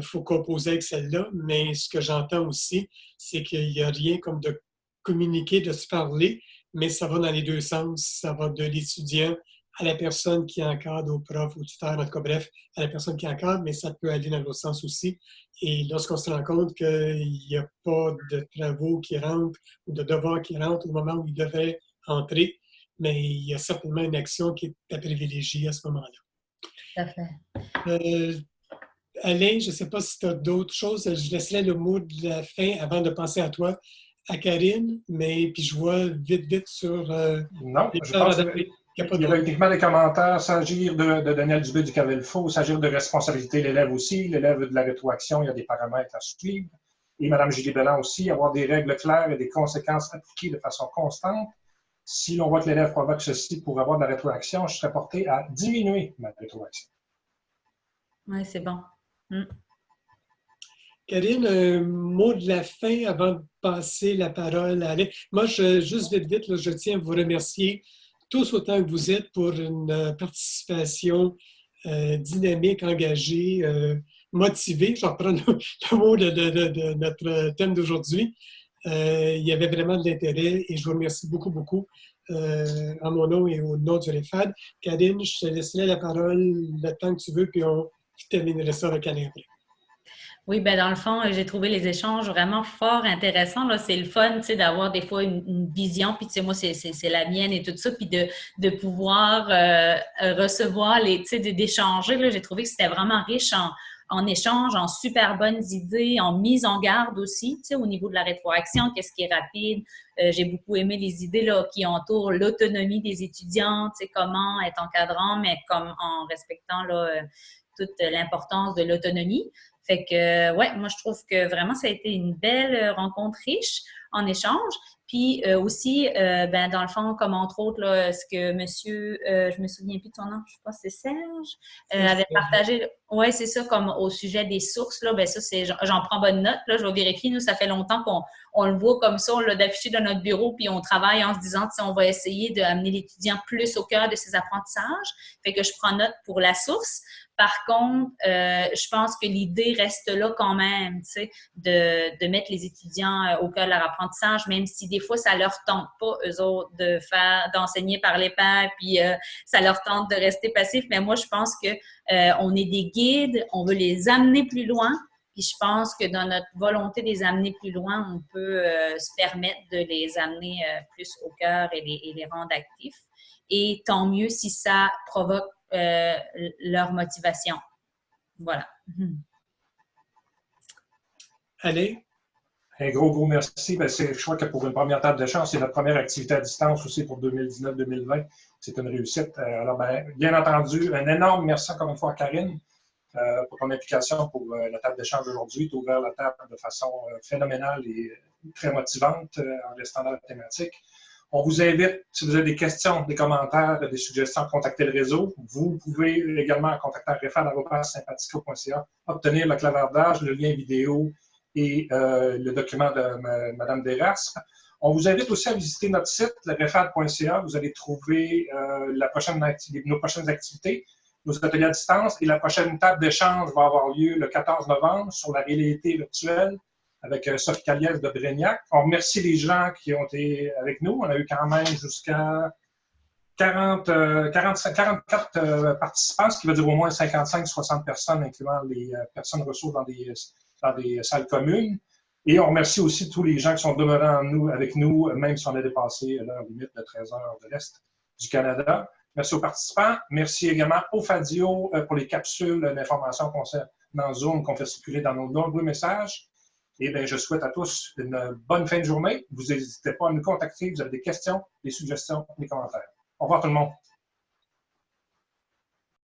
Faut composer avec celle-là, mais ce que j'entends aussi, c'est qu'il n'y a rien comme de communiquer, de se parler, mais ça va dans les deux sens. Ça va de l'étudiant à la personne qui encadre, au prof, au tuteur, en tout cas, bref, à la personne qui encadre, mais ça peut aller dans l'autre sens aussi. Et lorsqu'on se rend compte qu'il n'y a pas de travaux qui rentrent ou de devoirs qui rentrent au moment où ils devraient entrer, mais il y a certainement une action qui est à privilégier à ce moment-là. Tout à fait. Alain, je ne sais pas si tu as d'autres choses. Je laisserai le mot de la fin avant de passer à toi, à Karine, mais puis je vois vite sur... non, je pense qu'il y a uniquement des commentaires. S'agir de Daniel Dubé du Cavelfo, s'agir de responsabilité de l'élève aussi. L'élève de la rétroaction, il y a des paramètres à suivre. Et Mme Julie Belland aussi, avoir des règles claires et des conséquences appliquées de façon constante. Si l'on voit que l'élève provoque ceci pour avoir de la rétroaction, je serais porté à diminuer ma rétroaction. Oui, c'est bon. Karine, un mot de la fin avant de passer la parole à Alain. Moi, juste vite, là, je tiens à vous remercier tous autant que vous êtes pour une participation dynamique, engagée, motivée. Je reprends le mot de notre thème d'aujourd'hui. Il y avait vraiment de l'intérêt et je vous remercie beaucoup en mon nom et au nom du REFAD. Karine, je te laisserai la parole le temps que tu veux, puis on terminerait ça avec Alain après. Oui, dans le fond, j'ai trouvé les échanges vraiment fort intéressants. Là, c'est le fun, d'avoir des fois une vision, puis moi, c'est la mienne et tout ça, puis de pouvoir recevoir d'échanger. Là, j'ai trouvé que c'était vraiment riche en échange, en super bonnes idées, en mise en garde aussi, au niveau de la rétroaction, qu'est-ce qui est rapide. J'ai beaucoup aimé les idées là, qui entourent l'autonomie des étudiants, comment être encadrant, mais comme en respectant là, toute l'importance de l'autonomie. Fait que, ouais, moi, je trouve que vraiment, ça a été une belle rencontre riche. en échange. Puis aussi, dans le fond, comme entre autres, là, ce que monsieur, je me souviens plus de son nom, je sais pas, c'est Serge, avait partagé, ouais, c'est ça, comme au sujet des sources, là, ben ça, c'est, j'en prends bonne note, là, je vais vérifier, nous, ça fait longtemps qu'on le voit comme ça, on l'a affiché dans notre bureau, puis on travaille en se disant, tu sais, on va essayer d'amener l'étudiant plus au cœur de ses apprentissages, fait que je prends note pour la source. Par contre, je pense que l'idée reste là quand même, tu sais, de mettre les étudiants au cœur de leur apprentissage, même si des fois, ça leur tente pas, eux autres, d'enseigner par les pairs, puis ça leur tente de rester passifs. Mais moi, je pense que on est des guides, on veut les amener plus loin, puis je pense que dans notre volonté de les amener plus loin, on peut se permettre de les amener plus au cœur et les rendre actifs. Et tant mieux si ça provoque leur motivation. Voilà. Allez. Un gros merci. Je crois que pour une première table d'échange, c'est notre première activité à distance aussi pour 2019-2020. C'est une réussite. Alors, bien entendu, un énorme merci encore une fois à Karine pour ton implication pour la table d'échange aujourd'hui. Tu as ouvert la table de façon phénoménale et très motivante en restant dans la thématique. On vous invite, si vous avez des questions, des commentaires, des suggestions, à contacter le réseau. Vous pouvez également contacter refad@sympathico.ca, obtenir le clavardage, le lien vidéo et le document de Mme Desraspe. On vous invite aussi à visiter notre site, le refad.ca. Vous allez trouver nos prochaines activités, nos ateliers à distance, et la prochaine table d'échange va avoir lieu le 14 novembre sur la réalité virtuelle avec Sophie Caliès de Brégnac. On remercie les gens qui ont été avec nous. On a eu quand même jusqu'à 44 participants, ce qui veut dire au moins 55-60 personnes, incluant les personnes ressources dans des salles communes. Et on remercie aussi tous les gens qui sont demeurés avec nous, même si on a dépassé l'heure limite de 13 heures de l'Est du Canada. Merci aux participants. Merci également au Fadio pour les capsules d'information concernant Zoom qu'on fait circuler dans nos nombreux messages. Et bien, je souhaite à tous une bonne fin de journée. Vous n'hésitez pas à nous contacter. Vous avez des questions, des suggestions, des commentaires. Au revoir tout le monde.